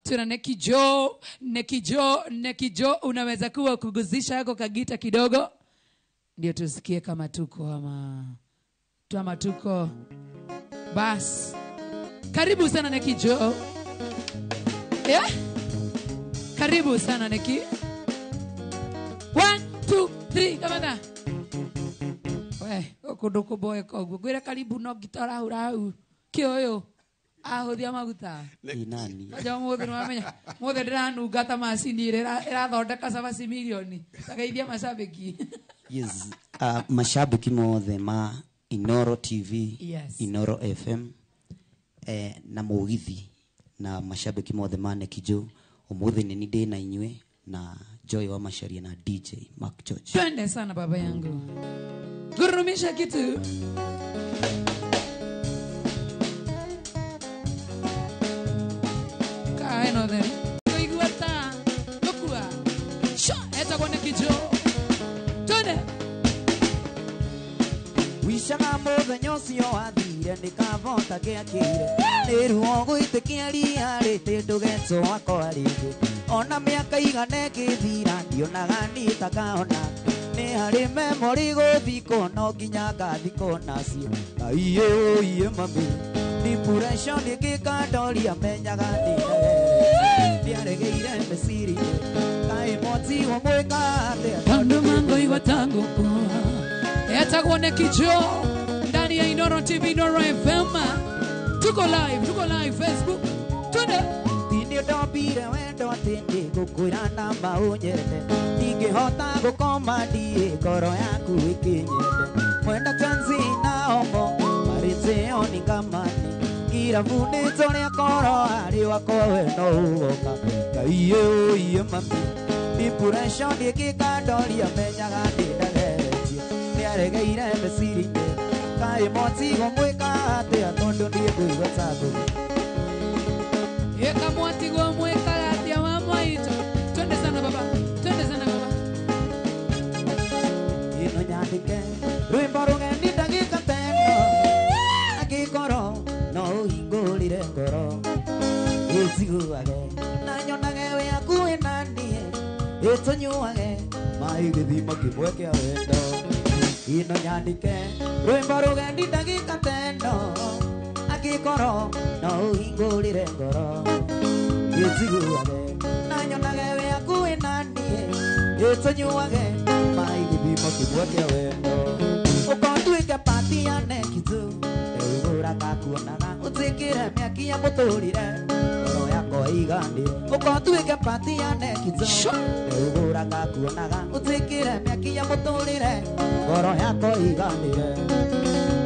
Tuna Neki Jo, unaweza kuwa kuguzisha yako kagita kidogo ndio tusikie kama tuko ama tuko. Bas. Karibu sana Neki Jo. Yeah? Karibu sana Neki. 1 2 3 kama na. We, okuduko boy ko. Gwira karibu no gitara urau. Kioyo. Ahothia maguta. Ni nani? Aja mothe ndiranu gata macini irathondeka sabasi milioni. Tageithia mashabiki. Yes, mashabiki mothe ma Inoro TV, yes. Inoro FM, na Mugithi na mashabiki mothe ma Neki Jo. Umuthi ni nide na inywe na Joy wa Masharia na DJ Mark George. Twende sana baba yangu. Gurumisha kitu. Kaino then. Kuiguata. Lokua. Sha, eta kwa Neki Jo. Twende. Wishaga muthenya ucio wathire nikavota giakire niruo gwitikia ria rite ndugeco wakwa ringi ona miaka igana githira ndionaga nitakaona ni hari memory guthiko no nginya ngathiko nacio iye mami depression gikadoria menyaga ndiaregeire mesiri kai moti wo mweka Tondu mango iwatangu kwa Etagwa Neki Jo ndani ya Inoro TV, Inoro FM. Tuko live Facebook. Twende. Tini ndobire wendo atindi gukwira na maunyete ingihota gukoma ndie ngoro yaku ikinyete mwenda tanzina omo marite oni kamani gira vune toria koro ari wako no ugoka kaiye mami depression ikikadoria menyaga ndindage niaregeire mesiri kai moti gomweka atia tondu ndie kuigwa sabu Yeka moti gomweka atia mama ito. Twende sana baba. Ino nyandike rwimbo rugendi ndagika teno agikoro no hingurire ngoro iziguage na nyonage we akuwe nanie itunyuage mai githima kimwe kia wendo ino nyandike rwimbo rugendi ndagika teno agikoro no hingurire ngoro iziguage na nyonage we akuwe nanie itunyuage mai githima kimwe kia wendo ukonduike pati ya Neki Jo eugura kakuonaga utikire miaki ya muturire ngoro yako igandi ukonduike pati ya Neki Jo eugura kakuonaga utikire miaki ya muturire ngoro yako igandi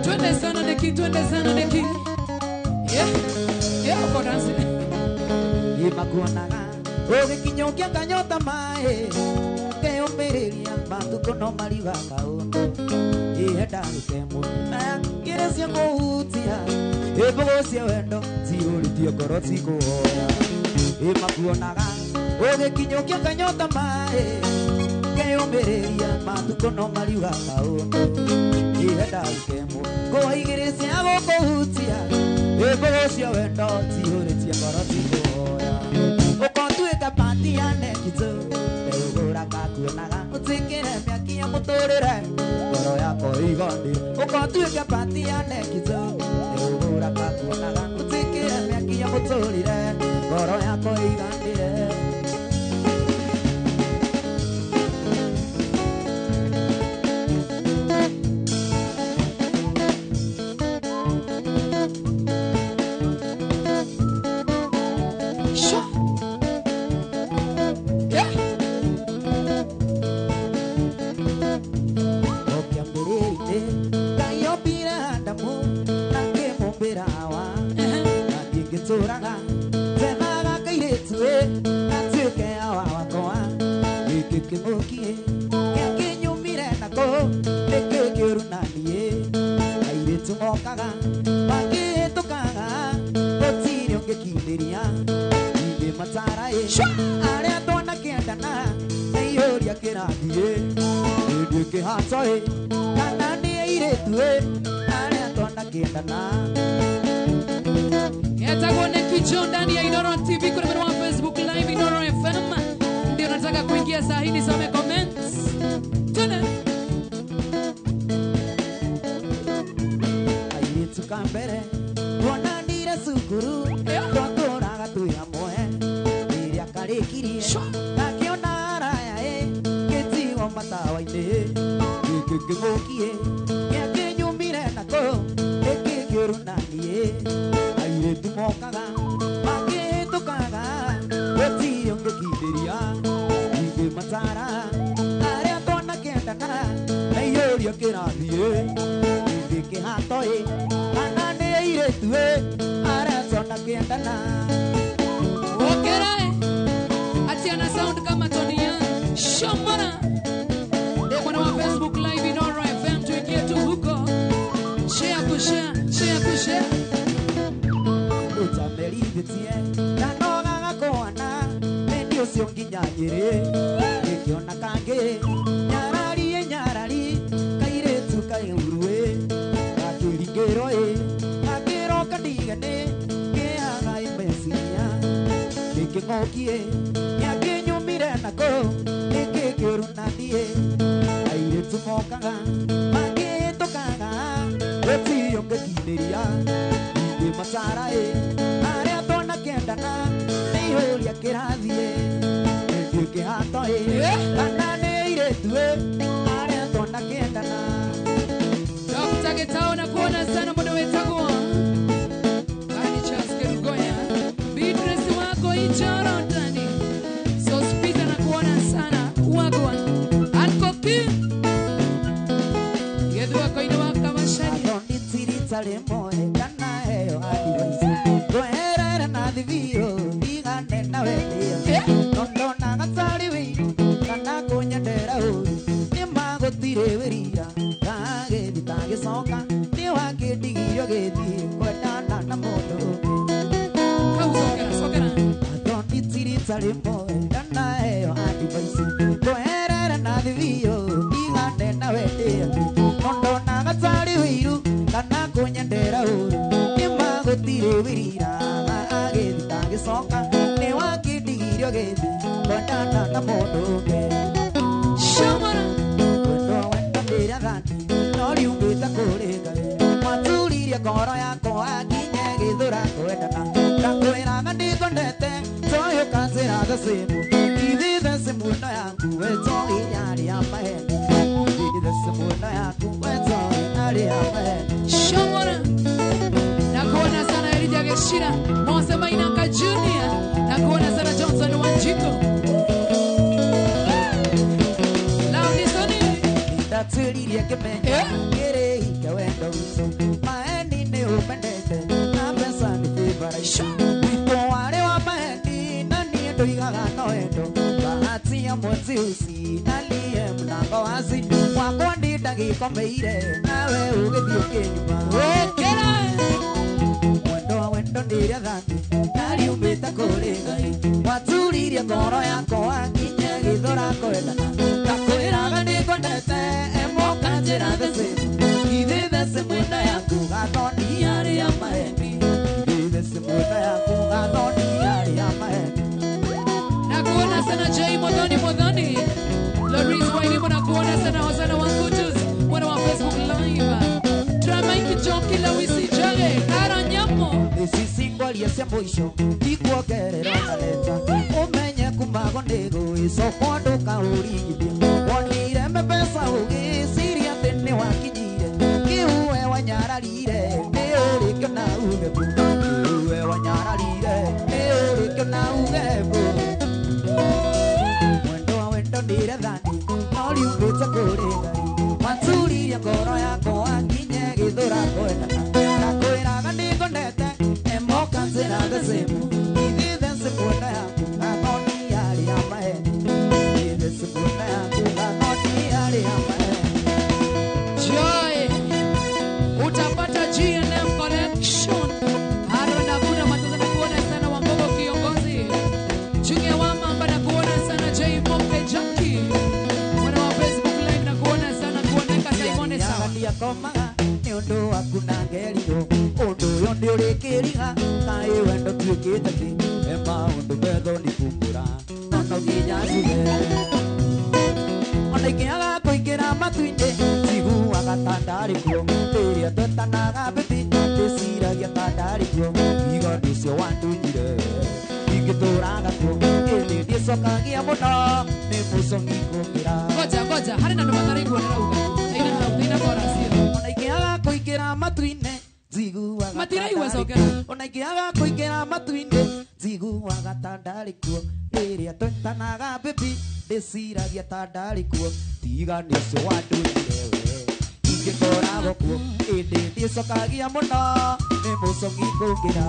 Twende sana Neki. Yeah, uko dance. imakuonaga ugikinyokia kanyota mai keumiriria matuko no mariga kaundu ihenda rukemu na kiresia kuhutia ibugocia wendo tiuritie ngoro tikuhoya imakuonaga ugikinyokia kanyota mai keumiriria matuko no mariga kaundu ihenda rukemu kuigiresia kuhutia ibugocia wendo tiuritie ngoro tikuhoya ukontuika pati ya Neki Jo eugura kakuonaga utikire miaki ya muturire ngoro yako igandi ukontuika pati ya Neki Jo eugura kakuonaga utikire miaki ya muturire ngoro yako igandi turaga tenaga kairetue atuke awa wakwa ikikimukie yakinyumire nako nikikirunanie airetu mokaga magitukaga gutiri ungikindiria ige matara aria twana kiendana aiyoria kirathie ndi kihatoi kana ni airetue aria twana kiendana Etagwa Neki Jo ndani ya Inoro TV, kuna mwana wa Facebook. arĩkirie ngakiona raya gĩtigo matawa-inĩ gĩkĩng'ũkie gĩakĩnyumire nako gĩkĩngĩũru na niĩ airĩtu mokaga makĩhĩtũkaga gũtirĩ ũngĩkindĩria ingĩmatara arĩa twanakĩendana na ihũria kĩrathiĩ ingĩkĩhatoi kana nĩ airĩtu arĩa twanakĩendana. Okerae atiana sound kama Tonia Shamana ndio wa Facebook live Inoro FM tuingie tu huko share kushare utamerithĩtie na nogaga kwana nĩ ũcio nginya nyĩrĩ gĩkĩona kangĩ nyarari kairĩtu kaĩuruĩ gakĩringĩrwo gakĩro kandigane kĩaga imeciria gĩkĩng'ũkie gĩakĩnyumire nako gĩkĩngĩũru na niĩ airĩtu mokaga makĩhĩtũkaga gũtirĩ ũngĩkindĩria ingĩmatara arĩa twanakĩendana nĩ ihũria kĩrathiĩ ingĩkĩhato kana nĩ airĩtu arĩa twanakĩendana. Dr. Getao na kuona sana muda wetagwa Gani Charles Kerugoya Beatrice wako ichoro ndani So speaker na kuona sana wagwa Ankoki Yedu wako ina waka mashani Adondi tirita lemoe kana heyo adivaisi Goherera na dhivio digane na wedia Nondo na gatari wiru kana kunyendera uri Nimago tire werira kage ditage soka Niwa kidigiyo gedi kwedana na modo Sokera Adondi tirita lemoe kana heyo adivaisi Goherera na dhivio digane na wedia Nondo na gatari wiru kana kunyendera uri Nimago tire werira kage ditage soka Niwa kidigiyo gedi kwedana na modo Shamana ngoro yakwa nginye gĩthũra kwendana ndakwĩraga ndikondete toyo kanjĩra thecimu ithiĩ thecimu yaku wetoĩ yarĩ ya maheni ithiĩ thecimu yaku wetoĩ yarĩ ya maheni. Shamana Nakuona sana Elijah Geshira Mose Mainaka Junior Nakuona sana Johnson Wanjiko Laundi Soni Ndatĩririe kĩmenya kĩrĩ ike wendo witũ maheni nĩ ũmendete na mbeca nĩ favourite witũ warĩ wa maheni na niĩ ndũigaga na wendo bahati ya mwezi uci na niĩ mũrango waci wakwa ndindagĩkomeire nawe ũgĩthiĩ ũkĩnyuma Okera wendo ndĩrĩa thani nariumĩte kũrĩ Ngai waturirie ngoro yakwa nginye gĩthũra kwendana ndakwĩraga ndĩkondete emoka njĩra thecimu ithiĩ thecimu yaku gathoni yarĩ ya maheni ithiĩ thecimu yaku gathoni yarĩ ya maheni. Nakuona sana Jay Modhoni Loris Wainibo nakuona sana Hosana Wankutus Mwana wa Facebook live Drama ikijoki la wisi jage Karanyamo Nisisingwalia cia mũico ikuongerera kaleta ũmenye kumago ndĩgũĩcokwo ndũkaũringithia wonire mbeca ũgĩciria atĩ nĩ wakinyire kĩuwe wanyararire nĩ ũrĩkio na ugebu kĩuwe wanyararire nĩ ũrĩkio na ugebu wendo ndĩrĩa thani no riumĩte kũrĩ Ngai waturirie ngoro yakwa nginye gĩthũra kwendana ndakwĩraga ndĩkondete emoka njĩra thecimu ithiĩ thecimu yaku gathoni yarĩ ya maheni ithiĩ thecimu yaku gathoni yarĩ ya maheni. Joy Utapata G&M Collection Haro na kuna matoza na kuona sana Wambogo kiongozi Junior Wamamba na kuona sana J Moke Jackie Mwana wa Facebook live na kuona sana kuoneka Simone sawa Komaga ni undu waku na ngerirwo undu uyu ndi urikiriga kai wendo tuikite ki ema undu betho ni kumbura no nginya cuge ona ikiaga kuingira matu-inĩ njiguaga ta ndarĩ kuo rĩrĩa twetanaga mbĩti ndĩciragia ta ndarĩ kuo igo nĩcio wandunyire ingĩtũraga kuo ĩndĩ ndicokagia muno ni mucongi kungira Ngoja hari na ndumatari kuonera uga ina chorus hiyo ona ingiaga kuingira matu-ine njiguaga Matiraigua cokera ona ingiaga kuingira matu-ine njiguaga ta ndarĩ kuo rĩrĩa twetanaga baby ndĩciragia ta ndarĩ kuo tiga nĩ ũcio wandũire we ingĩkoragwo kuo ĩndĩ ndicokagia mũno nĩ mũcongi kũngĩra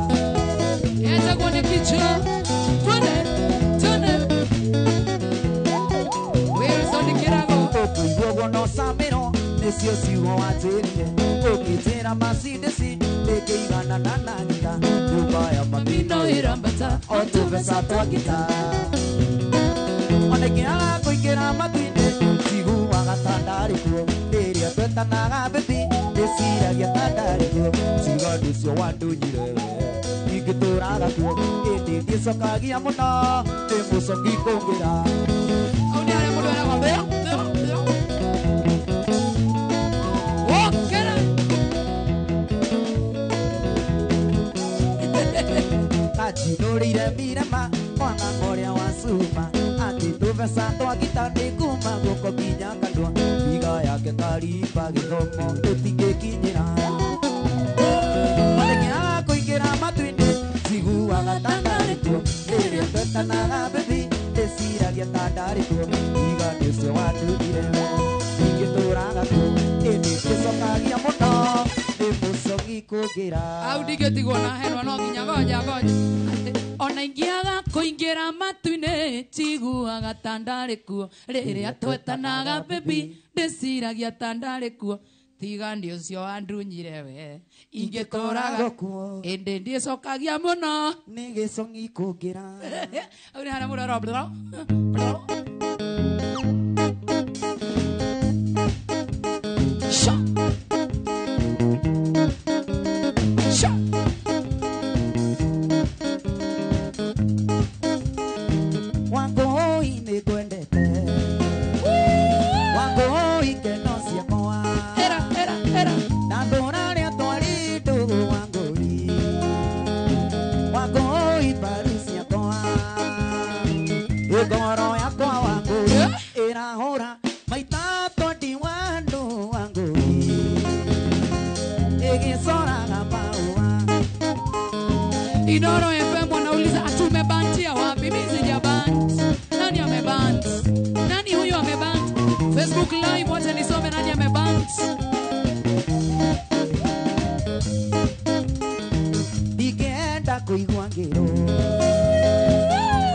Etagwo nĩ Kijo Twende Wilson Kirago ũkũiguagwo no samĩro nĩcio ciugo wanjĩrire ũkĩnjĩra macindĩci ndĩngĩigana na nagita nyũmba ya Mino irambata o tũbeca twa gita ona ingĩaga kũingĩra matu-inĩ njiguaga ta ndarĩ kuo rĩrĩa twetanaga baby ndĩciragia ta ndarĩ kuo ciugo nĩ ũcio wandũnyire ingĩtũraga kuo ĩndĩ ndicokagia mũno nĩ mũcongi kũngĩra Au ni harĩa mũndũ eragwo mbeo Wokera Kajinũrĩire mirema mwana ũrĩa wa cuma atĩ tũbeca twa gita nĩ kuma guoko nginya kandwa iga yake karimba gĩthomo ĩtingĩkinyĩra Onengĩaga kũingĩra matu-inĩ njiguaga ta ndarĩ kuo rĩrĩa twetanaga baby ndĩciragia ta ndarĩ kuo iga nĩ ũcio wandũnyire ingĩtũraga kuo ĩndĩ ndĩcokagia mũno nĩ mũcongi kũngĩra Au ndingĩtigwo na henwa no nginya ngoja Ona ingĩaga kũingĩra matu-inĩ njiguaga ta ndarĩ kuo rĩrĩa twetanaga baby ndĩciragia ta ndarĩ kuo tiga nĩ ũcio wandunyire we ingĩtũraga kuo ĩndĩ ndicokagia mũno nĩ gĩcongi kũngĩra Au ni harĩa mũndũ eragwo Wangoi nĩ ngwendete Wangoi ngeno ciakwa Era na thũra rĩatwa rĩndũ Wangoi Wangoi mbaru ciakwa ngoro yakwa Wangoi ĩrahũra maita tondi wandu Wangoi ĩgĩcoraga maua Inoro FM wanauliza atumebantia wapi? Mimi sijabant. Nani amebant? Nani huyo amebant? Facebook live wacha nisome nani amebant. Ndingĩenda kũigua ngĩrũ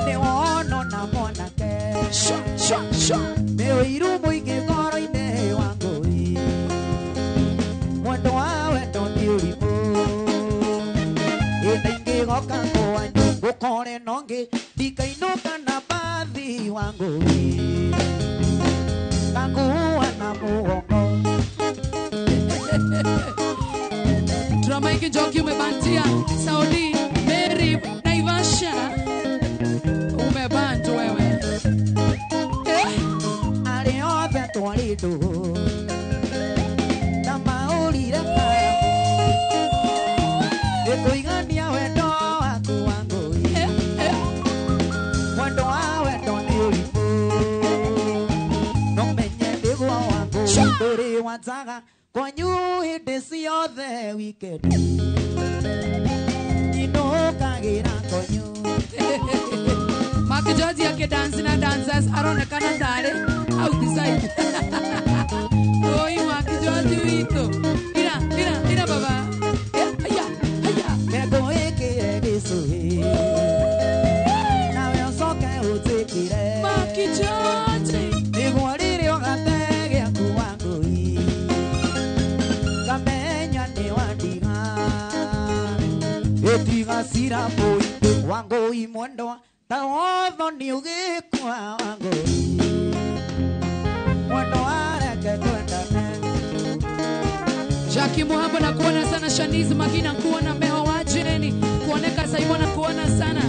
nĩ wono na mwanake nĩ ũiru mũingĩ ngoro-inĩ wa Ngũi mwendo wa wendo nĩ ũrimũ ĩna ingĩgoka kwanyu gũkore nongĩ ndikainũka na bathi wa Ngũi ngakuua na mũgongo Drama hiki Njoki umebantia. Saudi, Mary, Naivasha. Umebant wewe. arĩ othe twarĩ ndũgũ na maũrire kaya gĩkũigania wendo waku wa Ngũi mwendo wa wendo nĩ ũrimũ no menye ndĩgwo wa Ngũi ndũrĩ wanjaga kwanyu hĩndĩ ciothe wikendi inũkagĩra kwanyu Mark George yake dance na dancers aronekana ndare outside. Oi Mark George wito. Ira baba. Aya. ngĩkũĩkĩre gĩcũhĩ nawe ũcoke ũnjĩkĩre Mark George. nĩguo rĩrĩ ũgate gĩaku wa Ngũi ngamenya nĩ wandiga ĩtiga cira mũingĩ wa Ngũi mwendwa ta wotho nĩ ũgĩkwa wa Ngũi mwendo wareke twendane Jackie Muhambo na kuona sana. Shanice Magina kuona. Meho Wajeni kuoneka. Simona kuona sana.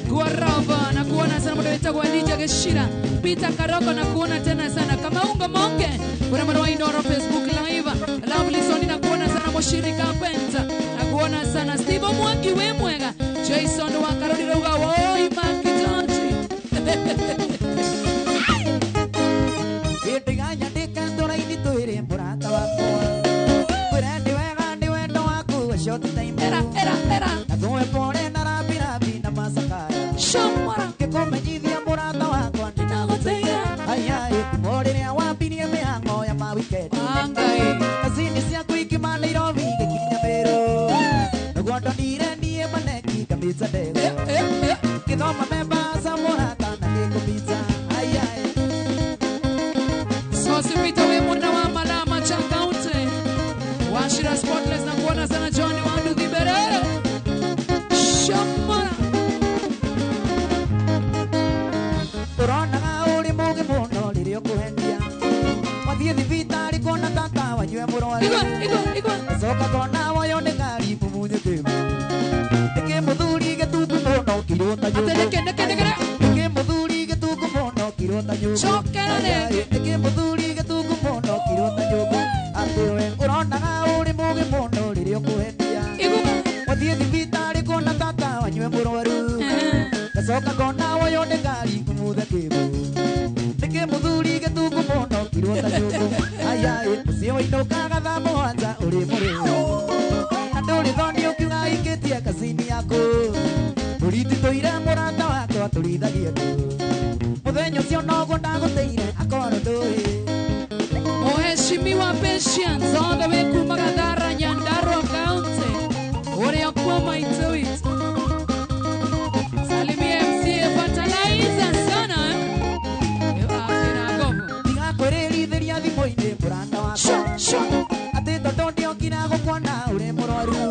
Guarava na kuona sana. Muda wita kwa Lydia Geshira. Peter Karoko na kuona tena sana. Kama unga monge kuna mwana Inoro Facebook live. Lovely Soni na kuona sana. Moshirika Penta na kuona sana. Steve Mwangi we mwega. Jason wa Karoli Roga. Oi Mark George. kumenyithia murata wakwa ndinaguteire ayai kumorire wambirie mihango ya ma weekend kazini ciaku ikima Nairobi gikinya Meru naguo ndonire nie maneki kambica ndego githoma memba sa murata na gikubica ayai so sipita we mwana wa Malama cha County Washira Spotless na kuona sana John Wandu Thibere Shamara Urona uri mugi muno ririo kuhendia wathie thibitari kona tata wanywe murwaru Igwa soka kona wayo ni ngari mumunye kimu Eke muthuri getuku muno kirota nyugo Eke muthuri getuku muno kirota nyugo Chokerane Eke muthuri getuku muno kirota nyugo Atewe urona uri mugi muno ririo kuhendia wathie thibitari kona tata wanywe murwaru soka kona wayo ni ngari kumuthe kimu Eke muthuri getuku muno kirota nyugo ayai cio inokaga tha mwanja uri muriu Nduri thoni ukiuga ikitie kazini yako Uriti tuire murata wakwa turithagie ndu Muthenya ucio noguo ndaguteire akorwo ndui Mheshimiwa Patience all the way kuma Gathara Nyandarua County Uria kwa Maitowit Salimia MCA Fertilizer sana Tiga kwĩrĩrithiria thimũ-inĩ murata wakwa Atĩ tondũ ndiokire gũkuona ũrĩ mũrwaru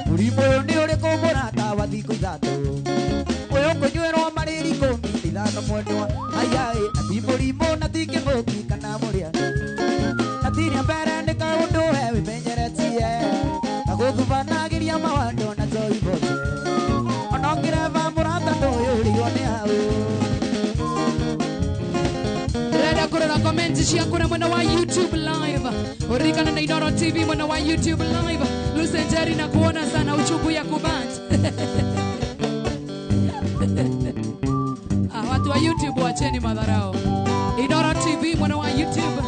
Mũrimũ ũyũ nĩ ũrĩkũ murata wa thikũ ithatũ Ũyũ ũkũnyuĩrwo marĩri 15 mwendwa Ayai na ti mũrimũ na ti kĩng'ũki kana mũrĩano Na tiria mbere nĩ kaũndũ we wĩmenyeretie Na gũthubanagĩria mawando na njoi bote Ona ũngĩreva murata ndũyũ ũrigwo nĩ hau Rada kurora comments ciaku na mwana wa YouTube live Urikana na Inoro TV mwana wa YouTube live Lucenteri na kuona sana uchungu ya kubant Watu wa YouTube wacheni madharao Inoro TV mwana wa YouTube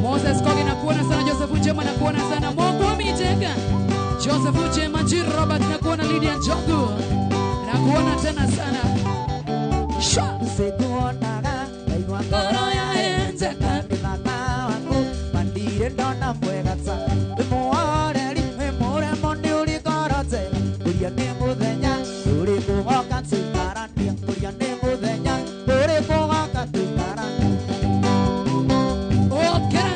Moses Kogi na kuona sana Joseph Uchema na kuona sana Mungu wa Mitega Joseph Uchema Jir Robert na kuona Lydia Njogu na kuona tena sana Shwa Sikuonaga kaigua ngoro yaenjeka ndĩthaka waku mandire ndona mwega ta wĩmũoreri wĩmũremo nĩ ũrĩ ngoro njega ũria nĩ mũthenya ũrĩ kũgoka tũikarania ũria nĩ mũthenya ũrĩ kũgoka tũikarania Okay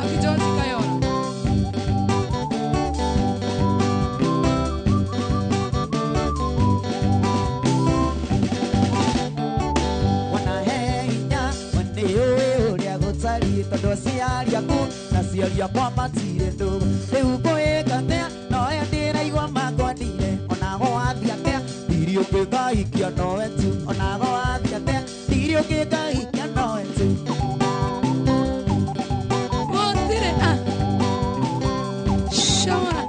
Akijozi Kayora Tondũ aciari aku na aciari akwa matirĩ ndũgũ rĩu ngũĩka atĩa nowe ndĩraigua mangwendire onago wathiĩ atĩa ndiri ũngĩkahikia nowe tu onago wathiĩ atĩa ndiri ũngĩkahikia nowe tu Motire Shona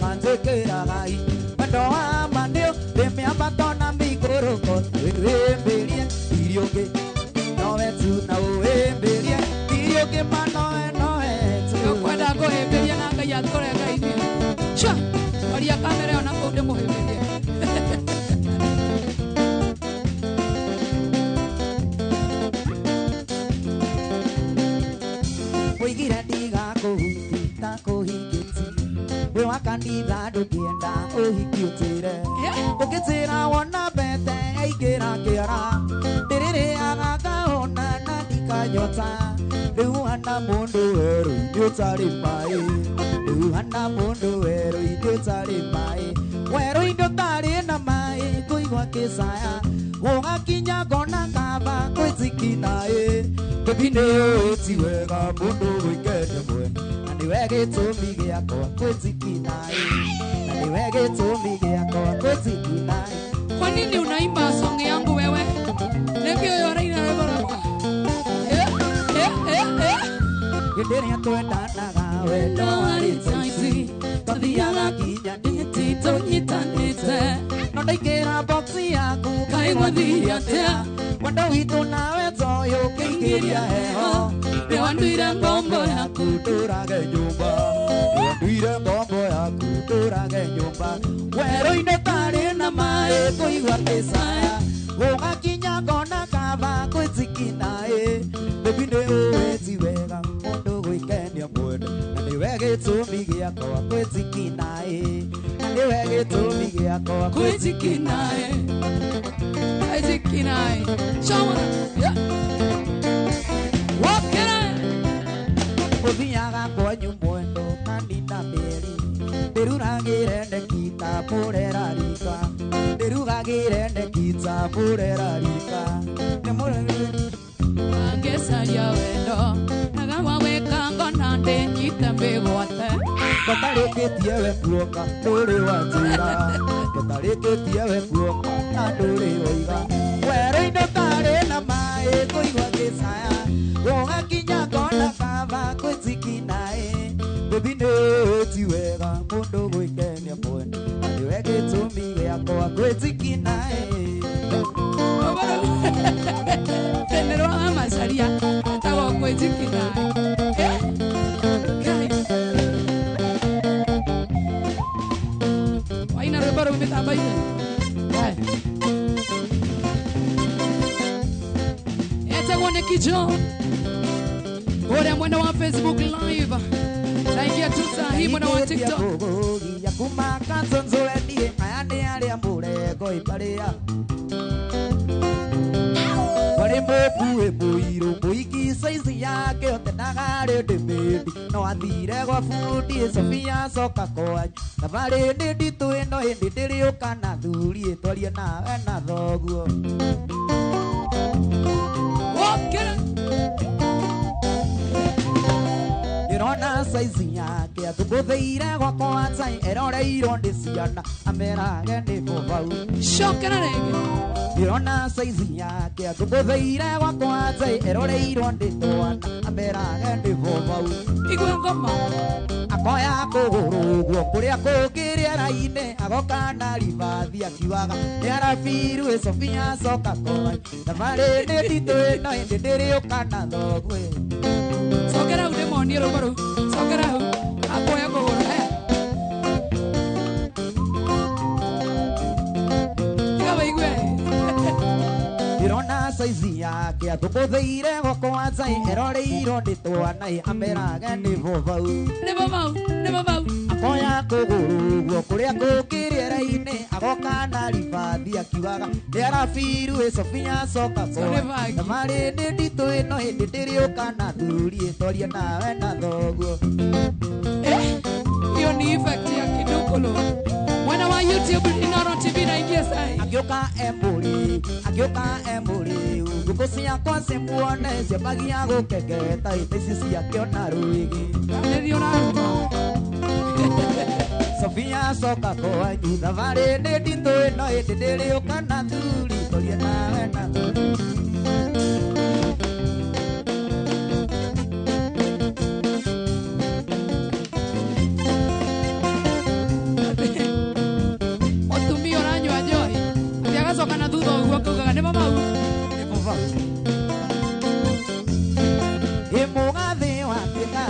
Kanjekeragai Wendo wa manio Rĩmĩambatona mĩikũrũko Wĩmbĩrie Ndiri ũngĩ Nowe tu na ũwĩmbĩrie Ndiri ũngĩ ma nowe tu Kwenda kũhĩmbĩria na Ngai atũrenga ithuĩ Shwa Oria kamera ĩyo na kũu ndĩmũhĩmbĩrie Mũigire ndigakũhuti ta kũhingĩti Wĩ wa kanitha ndũkĩenda ũhiki ũtĩre Ũkĩtĩra wona mbete yaingĩra kĩara Ndĩrĩrĩaga ngahũna na ndikanyota Rĩu hana mũndũ werũ ithuĩ ũtarĩ maĩ Rĩu hana mũndũ werũ ithuĩ ũtarĩ maĩ Werũ ithuĩ ũtarĩ na maĩ kũigua kĩcaya Gũgakinya ngona kaba kwĩtikinaĩ Baby nĩ ũĩ ti wega mũndũ gwĩkenia mwene Na nĩwe gĩtũmi gĩakwa kwĩtikinaĩ Na nĩwe gĩtũmi gĩakwa kwĩtikinaĩ Kwa nini unaimba song yangu wewe? Nĩkĩ ũyũ araina rwĩmbo rwakwa? Hĩndĩ ĩrĩa twendanaga wendo warĩ taici Tũthiaga nginya ndĩti tũnyitanĩte No ndaingĩra boxi yaku Kaĩ gũthiĩ atĩa? mwendo witũ nawe toyo kĩingĩria heho nĩwanduire ngombo yaku ndũrage nyũmba nĩwanduire ngombo yaku ndũrage nyũmba werũ-inĩ tarĩ na maĩ kũigua kĩcaya gũgakinya ngona kaba kwĩtikinaĩ baby nĩũĩ ti wega mũndũ gwĩkenia mwene na nĩwe gĩtũmi gĩakwa kwĩtikinaĩ na nĩwe gĩtũmi gĩakwa kwĩtikinaĩ kwĩtikinaĩ choma wakera ũthiaga kwanyu mwendo kanina mĩeri ndĩrugagĩre ndekita mũrera rika ndĩrugagĩre ndekita mũrera rika angecaria wendo nagawa wĩkango na ndĩnyite mbĩgwate Batarĩkĩtie we kuoka ndũrĩ wa njĩra Batarĩkĩtie we kuoka na ndũrĩ oiga werũ-inĩ tarĩ na maĩ kũigua gĩcaya gũgakinya ngona kaba kwĩtikinaĩ baby nĩũĩ ti wega mũndũ gwĩkenia mwene na nĩwe gĩtũmi gĩakwa kwĩtikinaĩ tenerwa macaria etagwo kwĩtikinaĩ waina rwĩmbo rũu mĩtambo-inĩ etagwo nĩ Kijo ũrĩa mwena wa Facebook live naingia tu saa hii mwena wa TikTok ya kumaka tonzo endie aya nĩ arĩa mũrengo iparĩa wale mũkuĩ mũirũ mũiki saizi yake otenaga rĩndĩmĩndi no athire gwa bundi Sofia coka kwanyu thabarĩ nĩ nditũ ĩno hĩndĩ ndĩrĩũka na thuri ĩtwarie nawe na thoguo Irona saizi yake atũgũthĩire gwakwa nzai eroreirwo nĩ ciana amerage nĩ bobau cokera rĩngĩ Irona saizi yake atũgũthĩire gwakwa nzai eroreirwo nĩ twana amerage nĩ bobau igua ngoma akoya kũgũrũ ũguo kũrĩa kũngĩ rĩera-inĩ agoka na ribathi akiugaga nĩarabiru Sofia coka kwanyu thabarĩ nĩ nditũ ĩno hĩndĩ ndĩrĩũka na thoguo cokera hau ndĩmonie rũmbo rũu cokera hau akoya kũgũrũ gabaigue Irona saizi yake atũgũthĩire gwakwa nzai eroreirwo nĩ twana amerage nĩ bobau nĩ babau akoya kũgũrũ ũguo kũrĩa kũngĩ rĩera-inĩ agoka na ribathi akiugaga nĩarabiru Sofia coka kwanyu thabarĩ nĩ nditũ ĩno hĩndĩ ndĩrĩũka na thuri ĩtwarie nawe na thoguo hiyo ni effect ya kidukulu mwana wa YouTube Inooro TV naingia sai agĩũka embũrĩ ngũkũ ciakwa cimuone ciambagia gũkengeta hĩndĩ ici ciakĩona rwĩgĩ nĩrio naruta Sofia coka kwanyu thabarĩ nĩ nditũ ĩno hĩndĩ ndĩrĩũka na thuri ĩtwarie nawe na thoguo mũtumia ũranyua njohi atĩ agacoka na thutha ũguo akaugaga nĩ babau mũgathĩ watuĩka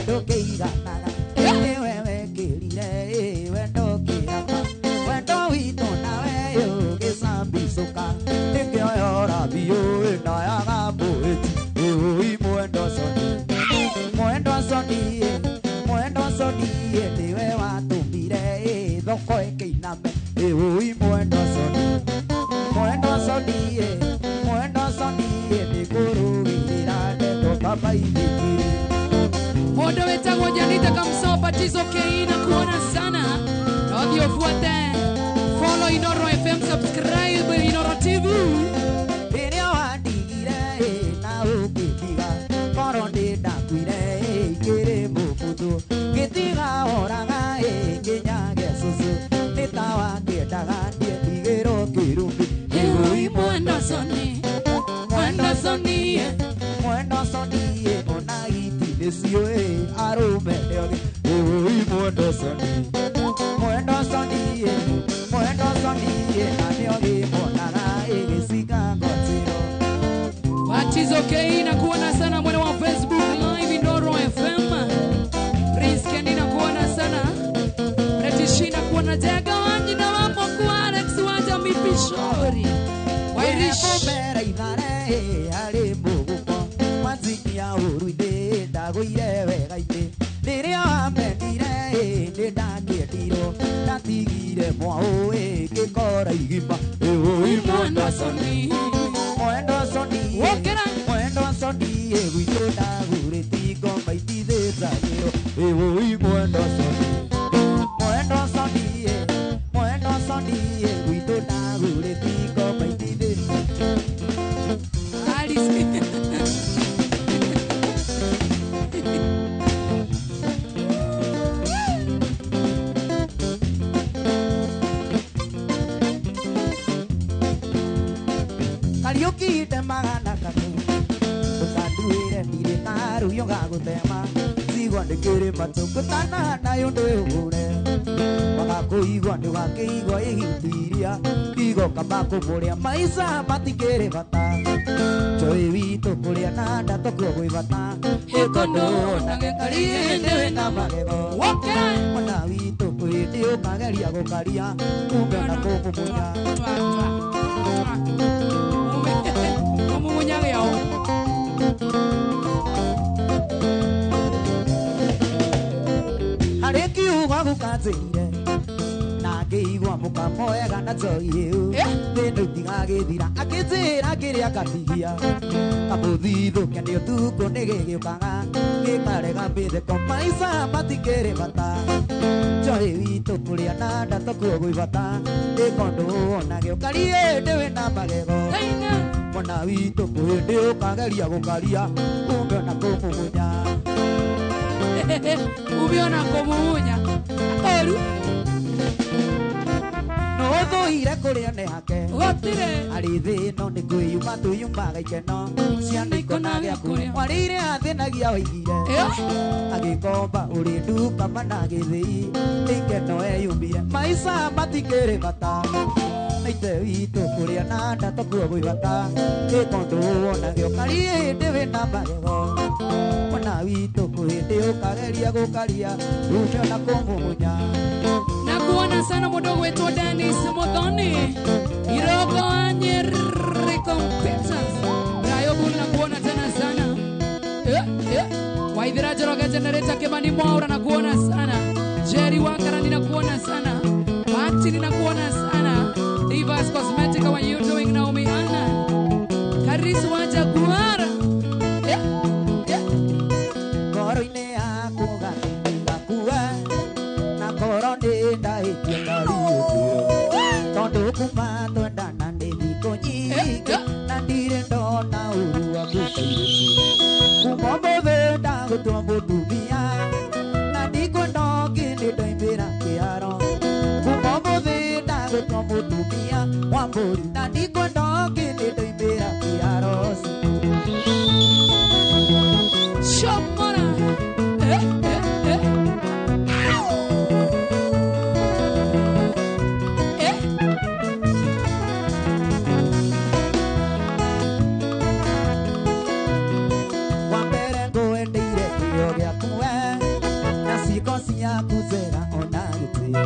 ndũkĩiganaga nĩwe wekĩrire wendo kĩraka wendo witũ nawe ũgĩcambicũka nĩkĩoyora biũ wĩnayaga mũĩti ũi mwendo coni nĩwe watũmire thoko ĩkĩiname ũi mwendo coni nĩkũrũgĩrĩra ndeto tabaithĩkire mũndũ wĩtagwo Janita Kamsopa Tizoke na kuona sana nothiĩ ũbuate follow Inooro FM subscribe Inooro TV rĩrĩa wandigire na ũngĩtiga korwo ndĩndakuire ikĩrĩ mũbuthu ngĩtiga oraga ngĩnyage cũcũ nĩ ta wakĩendaga ndiendigĩrwo kĩrumi Ewi mwendo soni ona iti nĩciũĩ arũme nĩoge ũi mwendo soni na nĩoge monaga ĩgĩcinga ngotĩro Batizo K na kuona sana mwana wa Facebook live Ndoro FM. Prince Kendi na kuona sana. Retishi na kuona Jaga wanji na mambo kwa Alex wanja mipishori. Wairish. Mbere igare hari muguko mwazikia uruide ndaguire wega ite riria amendire ndakietirwo ndatigire mwao gikora igima Mwendo soni. mwendo soni Wokera. mwendo soni gwitå ndagurä ti ngoma itithäcagä mwendo soni mwendo soni mwendo soni gwitå ndagurä ti ngoma itithä Alice. kariukite magana katu ukanduire mire karu yoga gutema sigwa ndikiri matuku tanana yundu ure wagakuigwa ndugakiigwa igitiria igo kama kumuria maisa matikiri bata joy witu kuria nanda tokuo gwi bata ikondo na gekarie ndewe na magego Wokera. mwana witu kwindi ukageria gukaria kumbe na kumumunya Kiuga gukanzire na ngiigwa mukamo wega na njoiu thinu itigagithira akinjira kiria ngatigia kamuthithukia ni utuku ni gigiukaga gikarega mbitheko maica matikiri bata njoi witu kuria na nda kuo gwi bata ikondu ona giukarie ndiwi na magego mwana witu kwindi ukageria gukaria kumbe na kumumunya ubiona kumumunya oru no thuire kuria ne hake gotire ari thino ni kwiyuma tuyumaga ikeno ciana ikonagia kuria warire athinagia waigire agikomba uri nduka mana githii ikeno eyumire maica matikiri bata naite witu kuria na nda tokuo gwi bata ikondu onagio karie ndiwi na magego mwana witu kwindi ukageria gukaria umio na kumumunya na kuona sana mudogo wetu Dennis Muthoni Irogo Anyeri Computers Brayo Bula kuona tena sana Waithira Joroga Generator Kemani Mwaura na kuona sana Jerry Wangara nina kuona sana Pati nina kuona sana Divas Cosmetic, how are you doing Naomi Anna Karis Waja Guara Koroine aku gakua na korone ndaikia ngariũkio tondũ kuma twendana nĩ thikũ nyingĩ na ndirĩ ndona ũru wa mũkairĩtu kuma mũthĩ ndagũtua mũtumia na ndikwenda ngĩndĩ ndoimĩra kĩharo kuma mũthĩ ndagũtua mũtumia wa mbũri na ndikwenda ngĩndĩ ndoimĩra kĩharo Shomora Wambere ngwendeire kĩo gĩaku na ciĩko ciaku njega ona gĩtĩo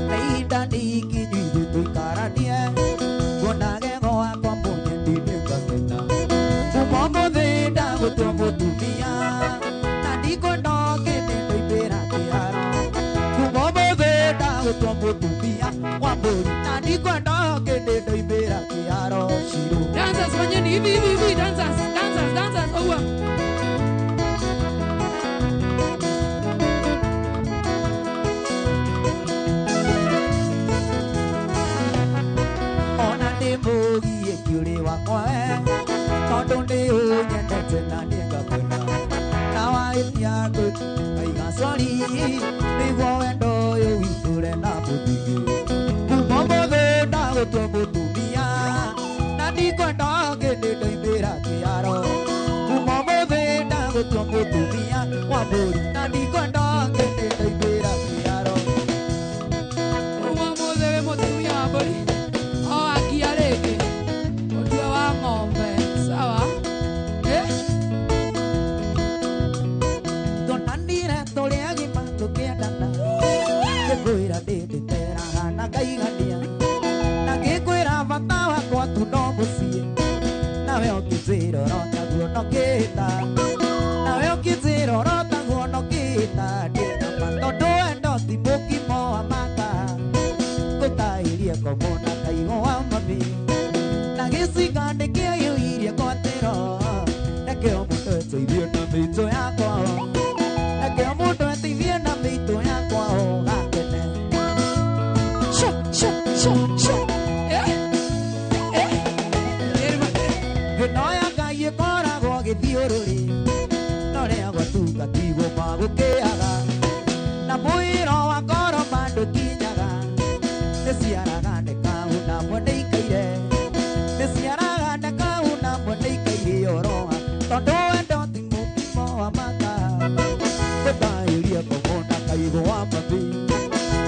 na ihinda nĩikinyu ithuĩ tũikaranie kuonage ngo wakwa mũnyendi-inĩ ngakena kuma mũthĩ ndagũtua mũtumia na ndikwenda ngĩndĩ ndoimĩra kĩharo kuma mũthĩ ndagũtua mũtumia wa mbũri na ndikwenda ngĩndĩ ndoimĩra kĩharo cirũ Dancers fanyeni hivi dancers owa ona nĩ mũgiĩ kiũrĩ wakwa tondũ nĩ ũnyendete na nĩ ngakwenda na wahĩtia ngaiga cori nĩguo wendo ũyũ witũre na mũthigĩ kuma mũthĩ ndagũtua mũtumia na ndikwenda ngĩndĩ ndoimĩra kĩharo kuma mũthĩ ndagũtua mũtumia wa mbũri na ndikwenda ngĩndĩ ndoimĩra kĩharo Uwa muthewe mutumia wa mburi O akia rĩngĩ Mũtwe wa ng'ombe Sawa guonokita nawe ũkĩnjĩra ũrotaguonokita ndĩna ma tondũ wendo ti mũkimo wa maka ngũtahĩrie komona kaigũ wa mami na gĩciga ndĩkĩaiyũirie kwatĩro rekeo mũndũ eteithie na mĩitũ yakwa rekeo mũndũ eteithie na mĩitũ yakwa gakene thĩno ya Ngai ĩkoragwo gĩthiũrũrĩ no rĩa gwatungatigwo magũkĩaga na mũiro wa ngoro mandũkinyaga nĩciaraga ndekahu namwe nĩikaire nĩciaraga ndekahu namwe nĩikaire oroha tondũ wendo ti mũkimo wa maka ngũtahĩrie komona kaigũ wa mami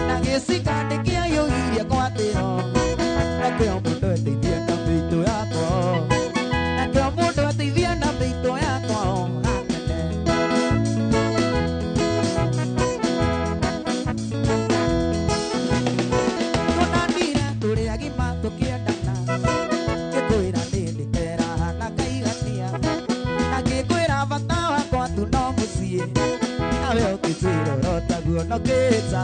na gĩciga ndĩkĩaiyũirie kwatĩro rekeo mũndũ eteithie na mĩitũ yakwa rekeo mũndũ eteithie na mĩitũ yakwa gakene tũnandire tũrĩ agima tũkĩendana ngĩkwĩra ndĩndĩkera na kaigania na ngĩkwĩra bata wakwa tu no mũciĩ nawe ũkĩnjĩra ũrotaguonokĩta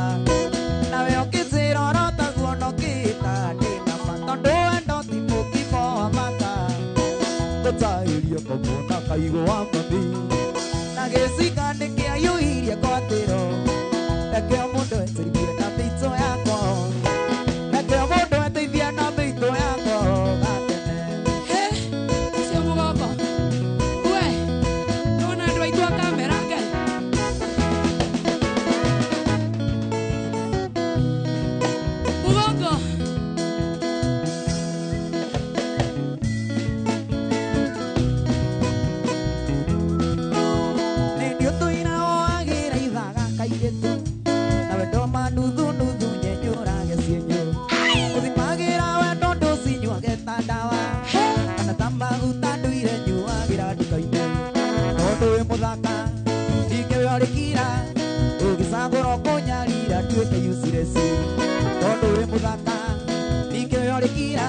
nawe ũkĩnjĩra ũrotaguonokĩta ndĩna ma tondũ wendo ti mũkimo wa maka ngũtahĩrie komona kaigũ wa mami na gĩciga ndĩkĩaiyũirie kwatĩro rekeo mũndũ eteithie na mĩitũ yakwa rekeo mũndũ eteithie na mĩitũ yakwa gakene cio mũgongo we ndona andũ aitũ a kamera ngai mũgongo nĩndio tũira wagĩra ithaga kairĩtu na wendo manuthu nuthu nyenyũrage cienyũ ũthimagĩra wendo ndũcinyuage ta ndawa kana ta maguta ndũire nyuagĩra nduka-inĩ tondũ wĩ mũthaka ningĩ we ũrĩ kira ũgĩcagũra kũnyarira nduĩke useless tondũ wĩ mũthaka ningĩ we ũrĩ kira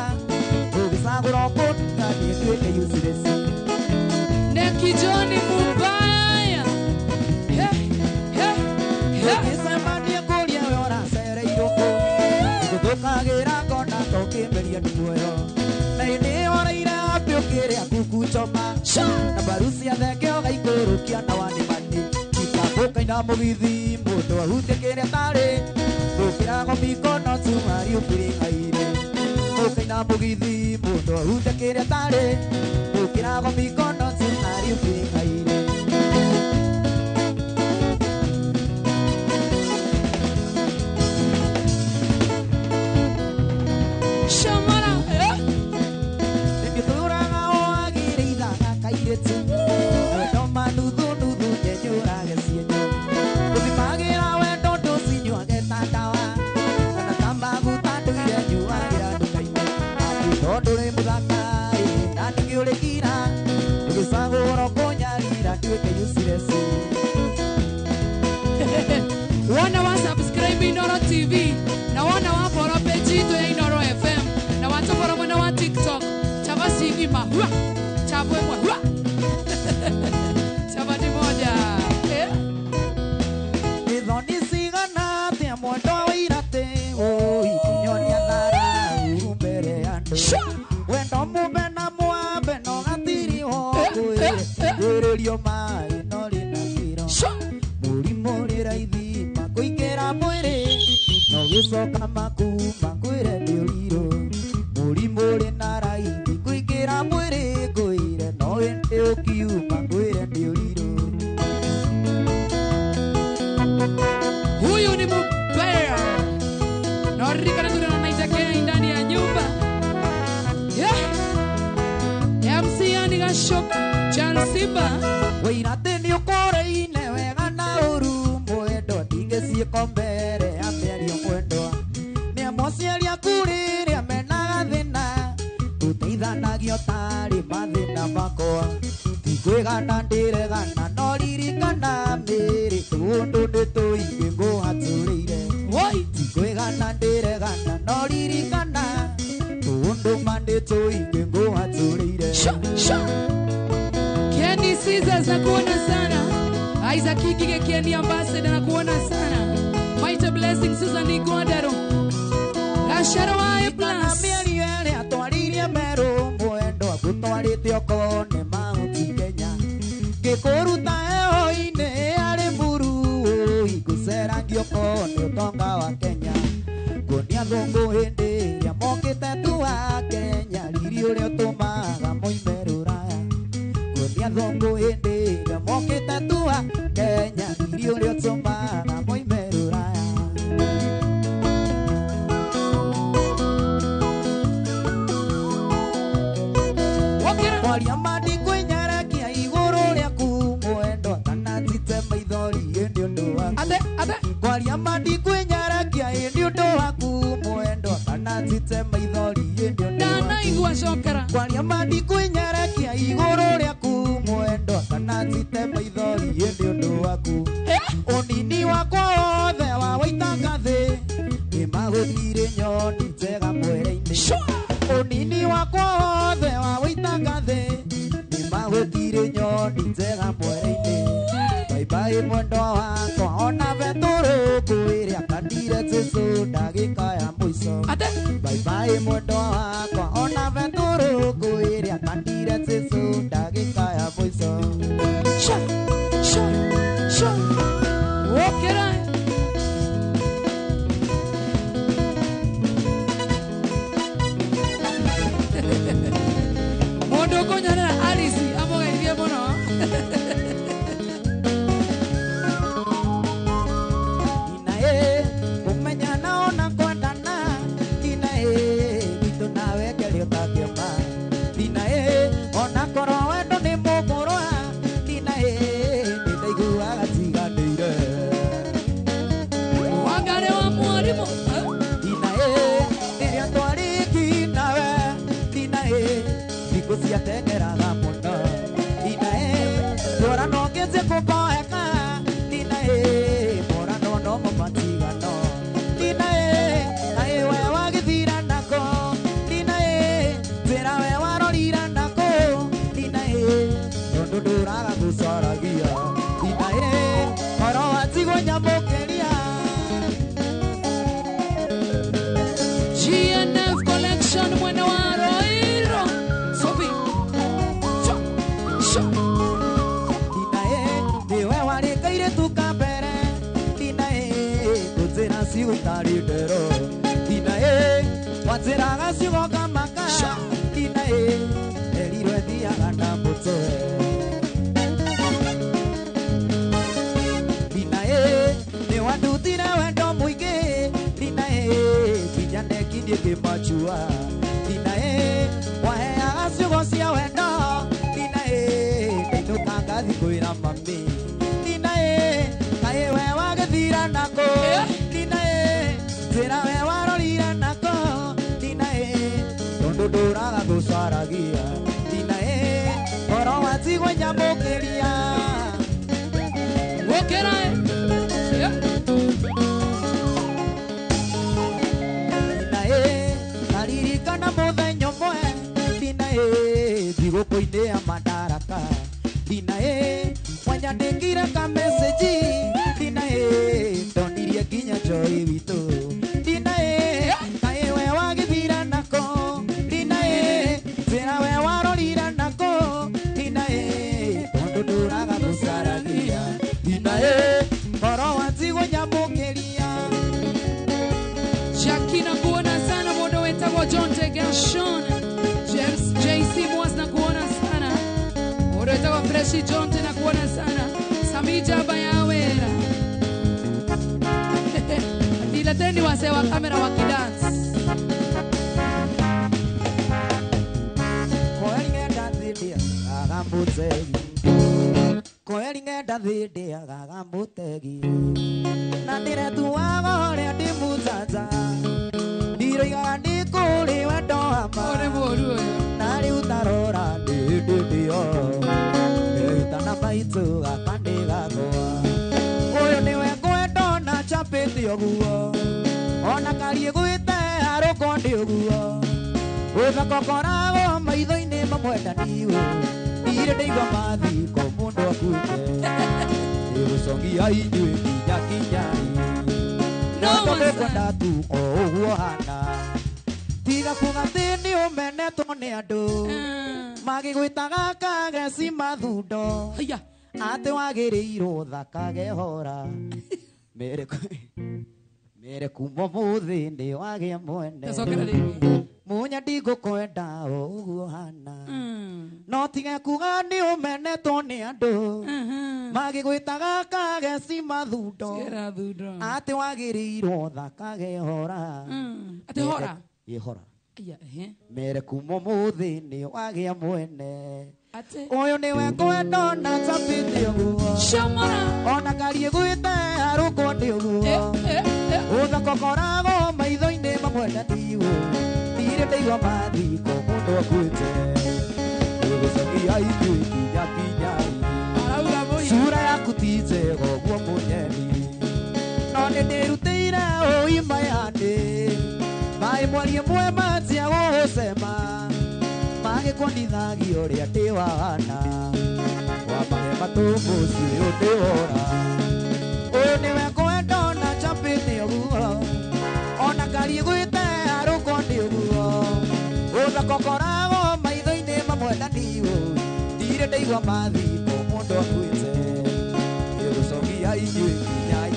ũgĩcagũra kũnyarira nduĩke useless nekijoni mubaya Ũkĩcemania kũria we ũracereirwo kũ gũthũkagĩra ngona tokĩmeria nĩ muoyo na hĩndĩ ũraira apĩ ũkĩrĩa kuku choma na mbaru cia thenge ũgaikũrũkia na wanĩmani ikambũkaina mũgithi mũndũ ahutie kĩrĩa tarĩ gũkĩrago mikono tumari ũkĩrĩng'aire ũkaina mũgithi mũndũ ahutie kĩrĩa tarĩ gũkĩrago mikono tumari ũkĩrĩng'aire shamara Ngĩtũraga wagĩre ithaga kairĩtu wendo manuthu nuthu nyenyũrage cienyũ ũthimagĩra wendo ndũcinyuage ta ndawa kana ta maguta ndũire nyuagĩra nduka-inĩ atĩ tondũ ũrĩ mũthaka na ningĩ ũrĩ kira ũgĩcagũra kũnyarira nduĩke useless wana wa subscribe Inoro TV na wana wa follow page yetu ya Inoro FM na watu kwa mwana wa TikTok chava singi mahua chabwe mahua chava ni moja Ithoni cigana atĩa mwendo wĩirate oi kunyonia thara mbere ya andũ wendo mũmbe na mwambe no gatiri ho kwĩrĩrio maĩ no rĩna kĩro mũrimũ rĩ raithi makũingĩra mwĩrĩ no gĩcoka makuma kwĩre nĩ ũrirũ mũrimũ rĩ na raithi kũingĩra mwĩrĩ kwĩre no hĩndĩ ũkiuma kwĩre nĩ ũrirũ huyu ni mubaya na rika na naizakea ndani ya nyumba MC yani gashoka chansiba wĩirate nĩ ũkũrĩine wega na ũru mwendwa ndingĩciĩko mbere ya mĩario mwendwa nĩamo ciaria kurĩrĩa mena gathĩna tũteithanagio tarĩ mathĩna makwa tikwĩgana ndĩregana no ririkana mĩrĩ tũndũ nĩ tũingĩ ngũhatũrĩire tikwĩgana ndĩregana no ririkana tũndũ mandĩ tũingĩ ngũhatũrĩire Caesars nakuona sana. Isaac Kigige Kenny Ambassador nakuona sana. Mighty Blessing Susan Igondero. Rashara wa Plus. Mieri ele atwaririe meru mwendo agutwarite okone Mount Kenya. Gikuruta eho-ine ari mburu igucera giokone utonga wa Kenya. Kunia thungu hindi iria mokite tu wa Kenya riri uria utumaga moime ruraya. Kunia thungu hindi iria mokite tu wa Kenya riri uria utumaga moime ruraya. Kwaria mandingo inyarakia iguru riaku mwendo kana tite maithori ndi undu waku. Kwaria mandingo inyarakia ndi undu waku mwendo kana tite maithori ndi undu waku. Dana igwa shokera. Kwaria mandingo inyarakia iguru riaku mwendo kana tite maithori ndi undu waku. Unini wakwa wothe wa waitanga thi nimagutire nyoni njega mwere-ini. Unini wakwa wothe wa waitanga thi nimagutire nyoni njega mwere-ini. Bye bye mwendo wakwa ona veturu kuiria kandire Jesu ndagika ya mwiso. Bye bye mwendo wakwa ona veturu kuiria kandire Jesu ndagika ya mwiso. Okera. Mondo konyana Alice amo ngie mono. Inae kumenya naona kwendana. Inae vitu nawe kelio takioma. Inae ona koro wendo ni mugurwa. Inae nitaiguaga tiganire. Wangare wa mwalimu. Inae niria twariki nawe. Inae nikuciatengeraga muno. Inae tora nongeze kuboeka. Inae mora no mapatigano. Inae nae we wagithira nako. Inae tera we warorira nako. Inae ndondo nduraga gucaragia. Inae koro watigo nyamukeria. GNF Collection mwene wa Roiro. Sobi. Inae niwe warikaire tukambere. Inae kuzira ciutari ndero. Inae waziraga ciugo kamaka. Inae erirwe thiaga na mutwe. Inae niwandutire wendo muingi. Inae kinya nekinie ngimachua. Inae waheaga ciugo cia wendo. Inae ndainuka ngathi kwira mami. Inae kaĩ we wagĩthira nako. Inae njĩra we warorire nako. Inae tondũ ndũraga gũcaragia. Inae ngoro watigwo nyamũkĩria. Okera. Inae naririkana mũthenya ũmwe. Inae thigũkũ-inĩ ya Madaraka. Inae wanyandĩkire ka message. Inae ndonirie nginya Joy witũ. Inae kaĩ we wagĩthira nako. Inae njĩra we warorire nako. Inae tondũ ndũraga gũcaragia. Inae ngoro watigwo nyamũkĩria. Jackie nakuona sana mondo wetagwa John Tegashon. James JC Mwas nakuona sana. Mondo wetagwa Freshi John nakuona sana. Samija Bayawera. Dilateni wase wa kamera wakidance. Koeri ngenda thindi agagambutegi. Na ndiretuaga ũrĩa ndĩ mũjaja. Ndiroigaga ndĩ kũrĩ wendo wa ma. Ore moru oyo. Na rĩu tarora ndĩndĩndĩo. Nĩrutana maitũ gakandĩgagwa. Ũyũ nĩwe ngwenda na chapĩte ũguo. Ona kariĩ gwĩte arũkonde ũguo. Ũthaka ũkoragwo maitho-inĩ mamwendani. Ndirĩ ndaigua mathiko Nĩgũcokia inyuĩ nginya kinyai No Nĩ one kwenda tu o ũguo hana Tiga kuga atĩ nĩ ũmenetwo nĩ andũ Magĩgwĩtaga kageci mathundo Haya. Atĩ wagĩrĩirwo thakage hora Mere kuma mũthĩ nĩ wagĩa mwene Tacokera rĩngĩ. Munya ndigũkwenda o ũguo hana No tige kuga nĩ ũmenetwo nĩ andũ Magĩgwĩtaga kageci mathundo Sigera thundo. Atĩ wagĩrĩirwo thakage hora Ate hora. Ĩ hora Aya, Mere kuma mũthĩ nĩ wagĩa mwene Ate. Ũyũ nĩwe kwenda na tapĩte ũguo Shamara. Ona kariĩ gwĩte arũkwo ndĩ ũguo Ũthaka koragwo maitho-inĩ mamwendaniu Ndirĩ ndaigua mathiko mũndũ akuĩte Nĩgũcokia inyuĩ nginya kinyai Araura boy. Sura yaku ti njega ũguo mũnyeni No nĩ ndĩrutĩire ũima yandĩ Maĩ mwarie mwe manjia gũgũcema Magĩkwonithagio ũrĩa ndĩ wahana Wamahe matũmũ ciĩ ũndĩ wora Ũyũ nĩwe kwenda na chapĩte ũguo Ona kariĩ gwĩte arũkwo ndĩ ũguo Ũthaka koragwo maitho-inĩ mamwendaniu Ndirĩ ndaigua mathiko mũndũ akuĩte Nĩgũcokia inyuĩ kinyai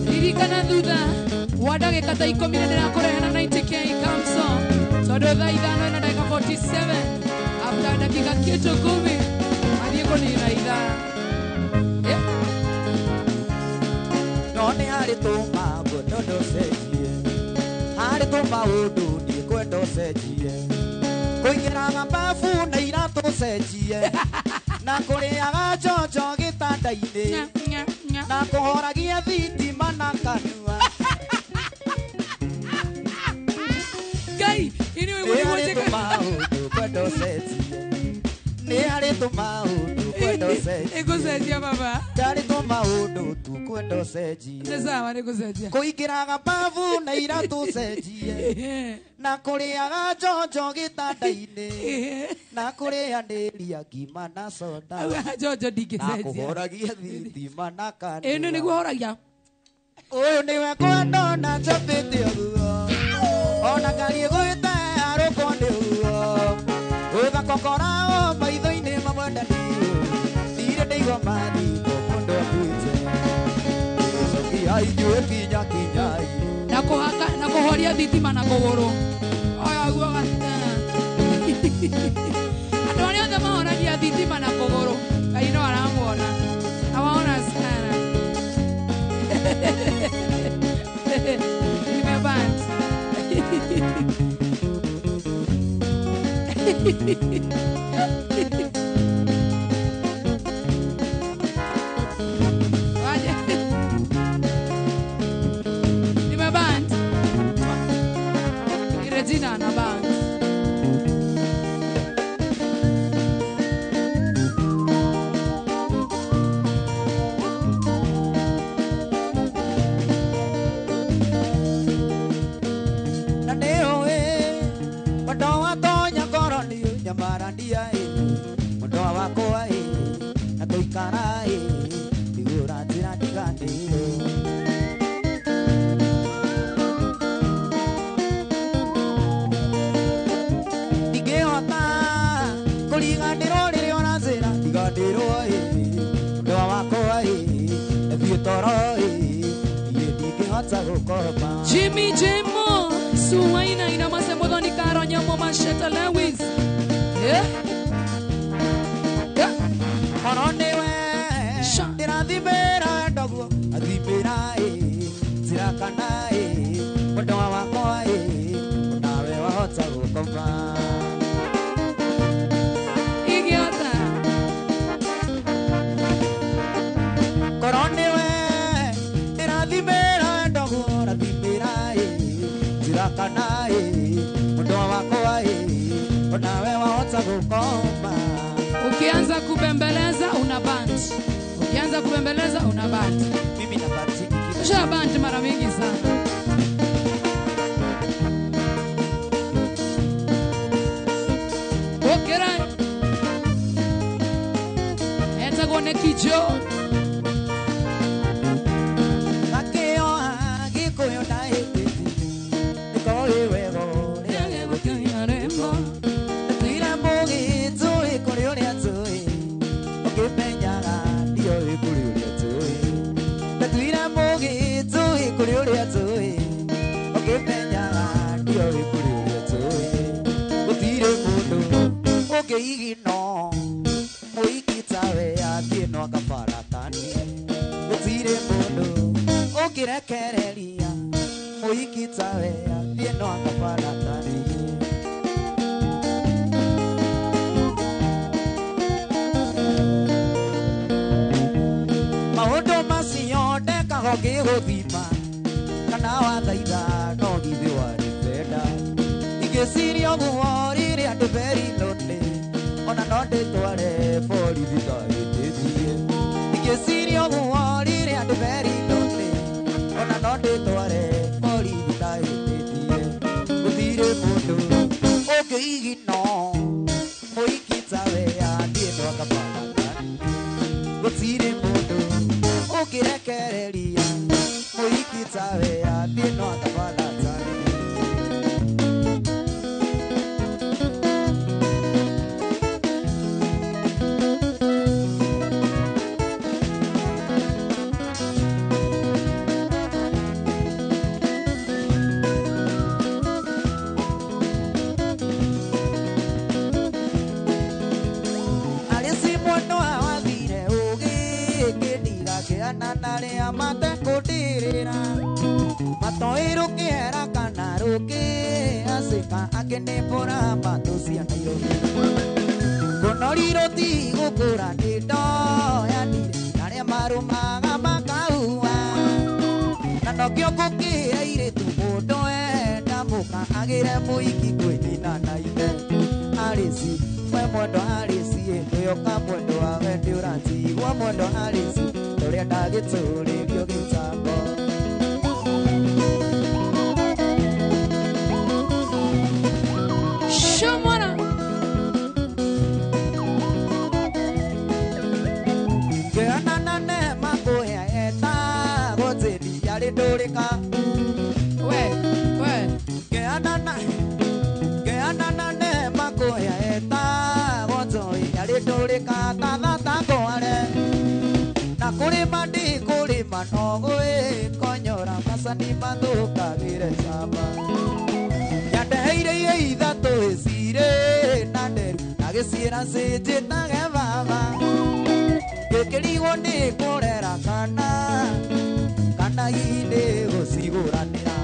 Ririkana thutha wa ndagĩka ta 10 ndĩrakũrehe na 90k council tondũ thaa 5 na dakika 47 after dakika kitu 10 athiĩ kũnina ithaa. No nĩ harĩ tũmaũndũ ndũcenjie Harĩ tũmaũndũ niĩ kwenda ũcenjie Kũingĩraga babu na iratũ cenjie Na kũrĩaga njonjo gĩtanda-inĩ Na kũhoragia thitima na kanua Ngai, ini wewe Nĩ harĩ mwenyewe. tũmaũndũ kwenda ũcenjie Nĩ harĩ tũmaũndũ kwenda ũcenjie Ĩgũcenjia baba. Harĩ tũmaũndũ tu kwenda ũcenjie Nĩ sawa nĩgũcenjia. Kũingĩraga babu na iratũ cenjie Na kũrĩaga njonjo gĩtanda-inĩ Na kũrĩanĩria ngima na soda Jojo Na ndingĩcenjia. kũhoragia thitima na kanua Ĩno nĩguo horagia. Ũyũ nĩwe kwenda na chapĩte ũguo Ona kariĩ gwĩte arũkwo ndĩ ũguo Ũthaka koragwo maitho-inĩ mamwendaniu Ndirĩ ndaigua mathiko mũndũ akuĩte Nĩgũcokia inyuĩ kinya kinyai Na kũhoria thitima na kũgũrũ. Oya guo gatana. Andũ arĩa othe mahoragia thitima na kũgũrũ. Ngai no aramuona. Awaona sana. Nimeband. Waje. Nimeband. Regina na band. Na nĩũĩ mũndũ watonya ngoro nĩ nyamarandia mũndũ wakwa na tũikara igũra njĩra ndiganĩirwo ndingĩhota kũriganĩrwo rĩrĩa ũranjĩra ndiganĩrwo mũndũ wakwa thiĩ toro niĩ ndingĩhota gũkoma Jimmy Jemo Suwaina ina masemodhoni karo nyamo masheta Lewis. Yeah. Yeah. Oro niwe ndĩrathimĩra ndoguo athimĩra njĩra kana mũndũ wakwa nawe wahota gũkoma Igiota. Koro niwe ndĩrathimĩra ndoguo athimĩra njĩra kana mũndũ wakwa nawe wahota gũkoma Ukianza kubembeleza una band. Ukianza kubembeleza una band. mimi na batiki Usha band mara mingi sana. Okera. Eta gone kijo. Ukĩigino mũhiki tawe athiĩ kabaratani gũtirĩ mũndũ ũngĩrekereria mũhiki tawe athiĩ kabaratani maũndũ macio ndekaga ngĩgũthima kana wathaitha no githĩ warĩ benda ingĩciria ũguo rĩrĩa andũ very lonely ona no ndĩtware borithi ndagĩtĩthie ingĩciria ũguo rĩrĩa andũ very lonely ona no ndĩtware borithi ndagĩtĩthie gũtirĩ mũndũ ũngĩigino mũhiki tawe athiĩ kabaratani gũtirĩ mũndũ ũngĩrekereria mũhiki tawe athiĩ kabaratani matoirũkĩhera kana rũkĩacĩka akĩnĩmbũra mbatũ cia Nairobi kũnorirwo ti gũkũra nĩ ndoyanire arĩa marũmaga makaua na nokĩo ngũkĩra irĩtu mũndũ enda mũka agĩre mũhiki kwĩ nyina na ithe arĩci we mwendo arĩci ngũyoka mwendo wa wendi ũranjigua mwendo arĩci ũrĩa ndagĩtũrĩrio gĩtambo Shamara Geana ne makoya eta goteli yale dorika we Geana ne makoya eta gotoi yale dorika tata takoare na kuri mandi kuri manogo konyora masani maduka gire chama Yadeire ithatũ icire na nderu agĩciĩra cinjĩtage baba gĩkĩrigwo nĩ kũrera kana inde gũcigũranĩra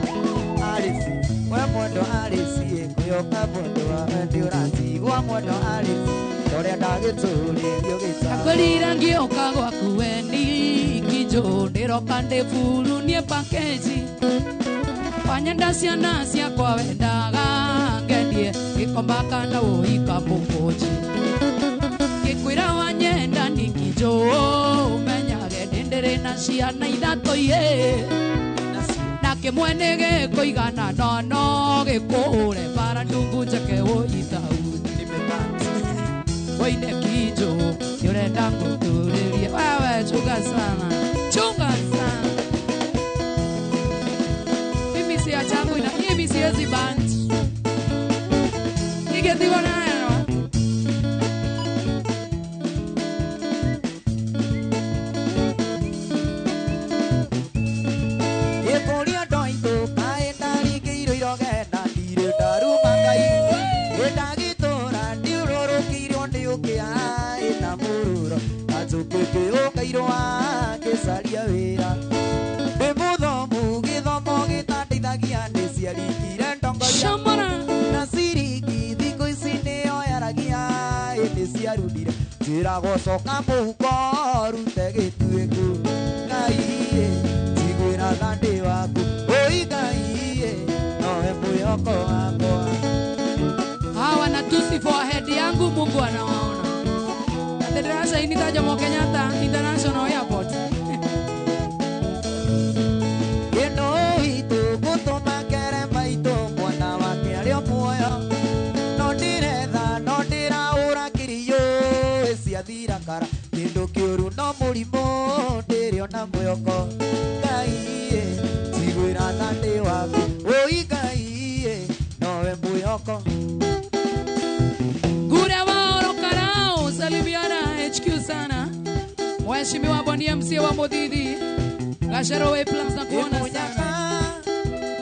arĩci we mwendo arĩci ngũyoka mwendo wa wendi ũranjigua mwendo arĩci ũrĩa ndagĩtũrĩrio gĩtambo Akwĩrira ngĩũka gwaku weni kinjũ ndĩroka ndĩburunie pakeji Wanyenda ciana ciakwa wendaga ngendie gĩkomba kana ũhika mũkũnji ngĩkwĩra wanyenda nĩ kinjũ ũmenyage ndĩndĩrĩ na ciana ithatũ na kĩmwe nĩ gĩkũigana no gĩkũhũre bara ndungu njake ũhitha Waine kinjũ nĩũrenda ngũturĩrie wewe chunga sana ya changu ina mimi siwezi band nigetiwa nayo Ekoria doito kaenda rikiiro irogenda ndire daruma ngai edagitora ndiuroro kiro ndiukia ina mururo azukuke okairwa kesaria wira bemuthomu githomo gitandithagia ndiciarikire ndongoria na siriki thikũ ici nĩyo yaragia ndiciarundire njĩra gũcoka mũhuko rute gĩtuĩku ngai njiguĩra thandĩ waku oi ngai nowe mwĩhoko wakwa hawa na tusi forehead yangu Mungu anawaona Federation inita Jomo Kenyatta International Airport Kara kindu kiuru no murimo ndirio na mwoko ngai njiguĩra thandĩ waku oi ngai nowe mwĩhoko Gure waoro karao salimiana HQ sana Mheshimiwa Boni MC wa Modidi Gashero we plans na kuona sana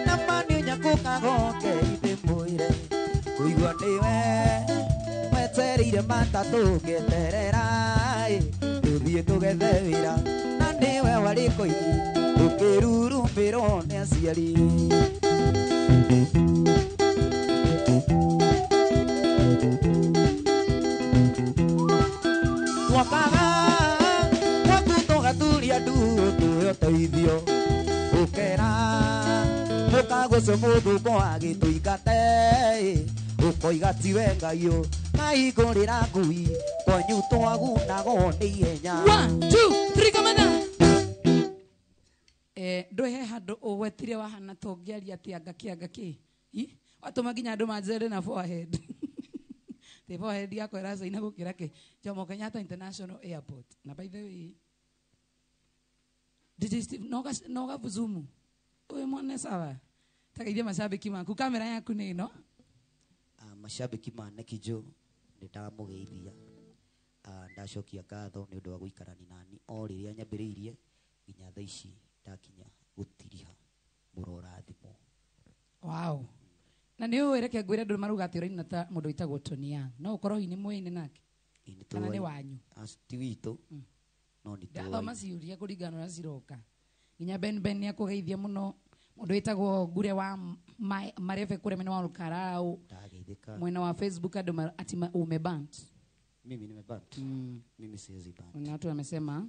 na mani nyakuka goke ite mwire kuigwa niwe meterire tũthiĩ matatũ ngĩterera tũthiĩ tũgethe wĩra na nĩwe warĩ koini tũkĩrurumbĩrwo nĩ aciari twakaga gwaku tũgaturia ndu tũhe ũteithio ũkera mũkagũcio mũthũko agĩtũingate ũkoiga tiwe Ngai mahingũrĩra ngui kwanyu twagunago nĩ ihenya 1 2 3 kamana ndũhe handũ ũgwetire wahana tũngĩaria atĩ angaki watũma nginya andũ manjere na forehead the forehead yako ĩracaina gũkĩra kĩ Jomo Kenyatta International Airport na by the way DJ Steve noga vuzumu uwe mwana sawa takaithia mashabiki maku kamera yaku nĩ ĩno mashabiki mane Kijo ndĩndamũgeithia ndacokia ngatho nĩ ũndũ wa gũikarania nani o rĩrĩa nyambĩrĩirie nginya thaa ici ndakinya gũtiriha mũrorathimo wow na nĩ ũĩ reke ngwĩre andũ maruga atĩ ũraina ta mũndũ wĩtagwo Tony Young no ũkorwo hihi nĩ mũĩne nake kana nĩ wanyu ti witũ no nĩ ndathoma ciũria kũringana na ciroka nginya Ben nĩ akũgeithia mũno mũndũ wĩtagwo Ngure wa Mareve kũrĩa mwena wa Lukarau mwena wa Facebook andũ ati umeband mimi nimeband mimi siwezi band na watu wamesema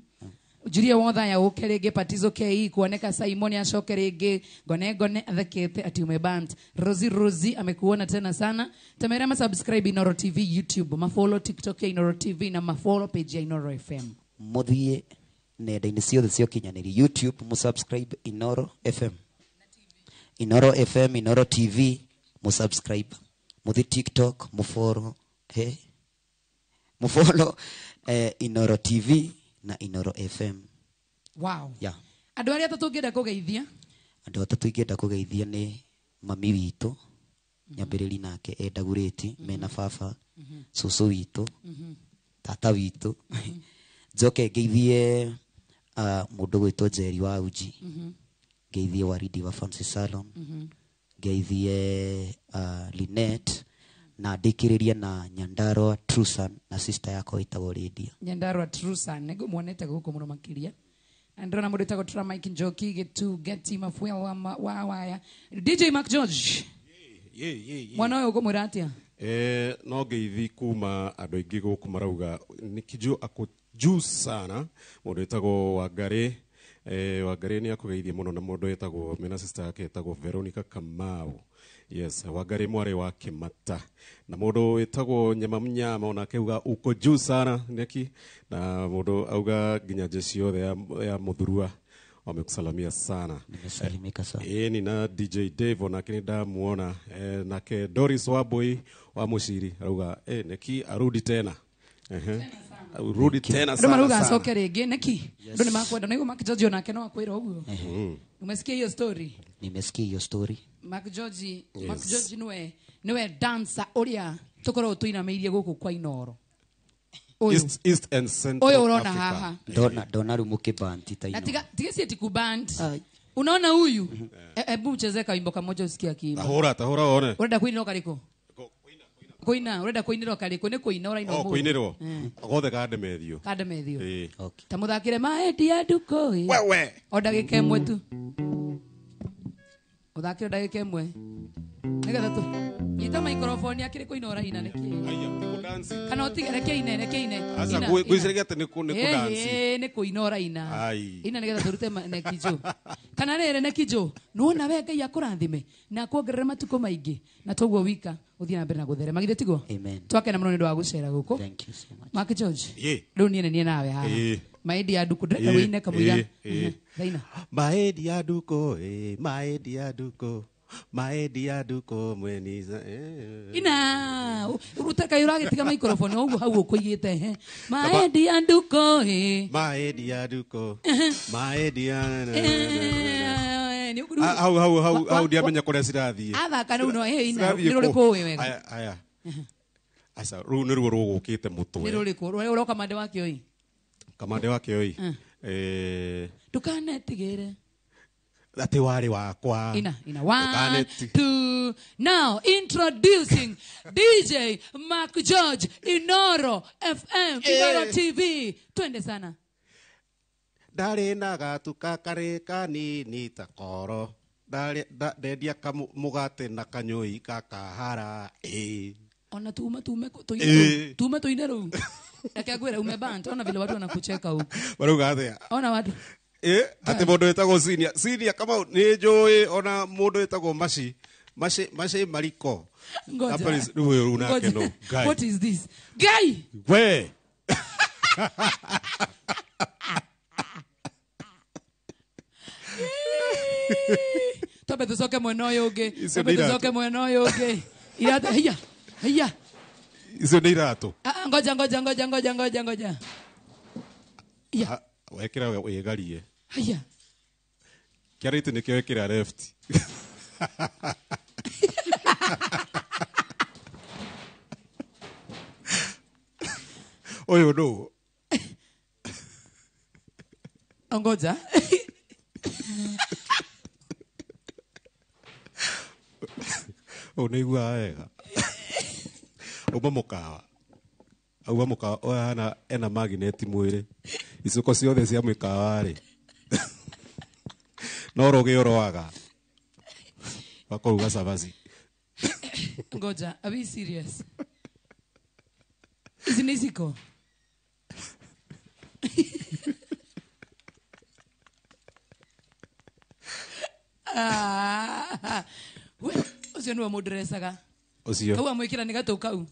ujurie wotha ya ukerege patizo KE kuoneka Simon ashoke rege gone athekete ati umeband Rosie amekuona tena sana temera ma subscribe Inoro TV YouTube ma follow TikTok ya Inoro TV na ma follow page ya Inoro FM muthie nenda-inĩ ciothe cia ũkinyanĩria YouTube mu subscribe Inoro FM Inoro FM Inoro TV mu subscribe muthi TikTok mu follow Inoro TV na Inoro FM wow yeah andũ arĩa tũngĩenda kũgeithia andũ atatũ ingĩenda kũgeithia nĩ mami witũ nyambĩrĩri nake endagũrĩti mena baba cũcũ witũ tata witũ njoke ngeithie mũndũ gwĩtwo Jerry wa Uji ngeithie Waridi wa Fancy Salon ngeithie Lynette na ndikiriria na Nyandarua Trusan na sister yako itagwo Lydia Nyandarua Trusan nego muonete guko muno makiria androna mũndũ wĩtagwo Tura Mike Njoki Geti Mafuel wa waya DJ Mark George mwana ũyũ ũkũmwĩra atĩa no ngeithi kuma andũ aingĩ gũkũ marauga nĩ Kijo ako juu sana mũndũ wĩtagwo Wangari nĩ akũgeithia mũno na mũndũ wĩtagwo mena sister yake wĩtagwo Veronica Kamau yes Wangari mwari wa Kimata na mũndũ wĩtagwo Nyama onake uga uko juu sana neki na mũndũ auga nginya jeshi yothe ya Muthurua wamekusalamia sana nimesalimika sana ni na DJ Dave onake nĩ ndamuona nake Doris Waboi wa Mushiri auga neki arudi tena rudi tena sana maruga asoke rege neki ndo ni makwenda nego Mark George onake no akwira uguo umesikia hiyo story nimesikia hiyo story Mark George niwe dancer uria tukorwo tuinameirie guku kwa Inoro East and Central oyo urona haha dona rumuke band ta ino tiga si eti kuband unaona huyu hebu mchezee kaimbo kamoja usikie akiimba tahora one urenda kuinira kaliko kuina urenda kuinira kaliko ni kuina ora ino kuinirwo gothe kademethio okay ta muthakire maedi ya duko wewe odagike mwe tu uthakire odagike mwe nigetha tu nyita microphone akire kuinora ina neki aya dance kana utigere keine asa gwicirege ate ni dance ni kuinora ina ina nigetha turute nekijo kana rere nekijo nuona we Ngai akurathime na kuongerera matuko maingi na toguo wika uthia na mbere na guthere magire tigo twakena muno ni ndo wa gucera guko thank you so much Mark George riu nie nawe haha maedi ya duko ndenda wine kamuira thaina maedi ya duko maedi ya duko mweniza ina urutaka yuragitiga microphone ogu hau ukuigite maedi ya duko maedi ya duko maedi ya hau ndiamenya kuria cirathie athaka no ina ni ruriku wega aya asa ru ni ruo rugukite mutwe ni ruriku ro kamande wake oi dukanetigire ati wari wakwa Ina 1 Ukaneti. 2 now introducing DJ Mark George Inoro FM Inoro TV twende sana ndari na gatuka kare kanini ta koro ndendia kamugate na kanyoi kakahara ona tume tuine ru akagwera umebanta ona vile watu wanakucheka huko baruga athia ona watu ati mundu etagwo senior kama ni njui ona mundu etagwo mashi mariko ngoja ngoja no guy what is this guy we tobe tusoke mweno yoge tobe tusoke mweno yoge irata hiya icio ni iratu ngoja ya wekira wegarie hiya kiarite ni kiwekira left oyo no ngoja unaigua wega uma mukawa auga mukawa ona ena magnet mwire isuko ciothe cia mukawa ri no roge oroaga wakoruga sabazi ngoja are we serious isiniziko we ucio niwe mudresaga ucio kau amwikira ni gatu kau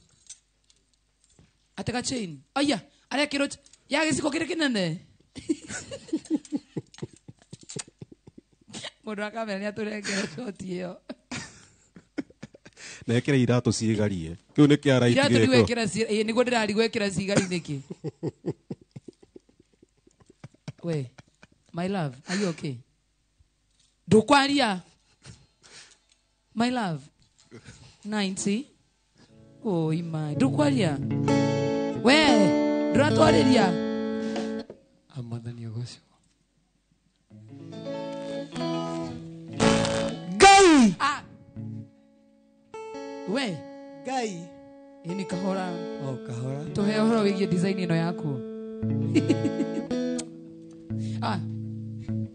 ataka chain aya aria kiro ya giciko kire kinene mundu akamera ni aturengere shoti iyo na ekira iratu cigarie kiu ni kia right iratu niwekira niguo ndirari gwekira cigari niki we my love are you okay ndukwaria my love 90 oh ima ndukwaria we ndratwariria amathani ogocio Gai! we Gai! ini kahora Oh, kahora. tuhe uhoro wigie design ino yaku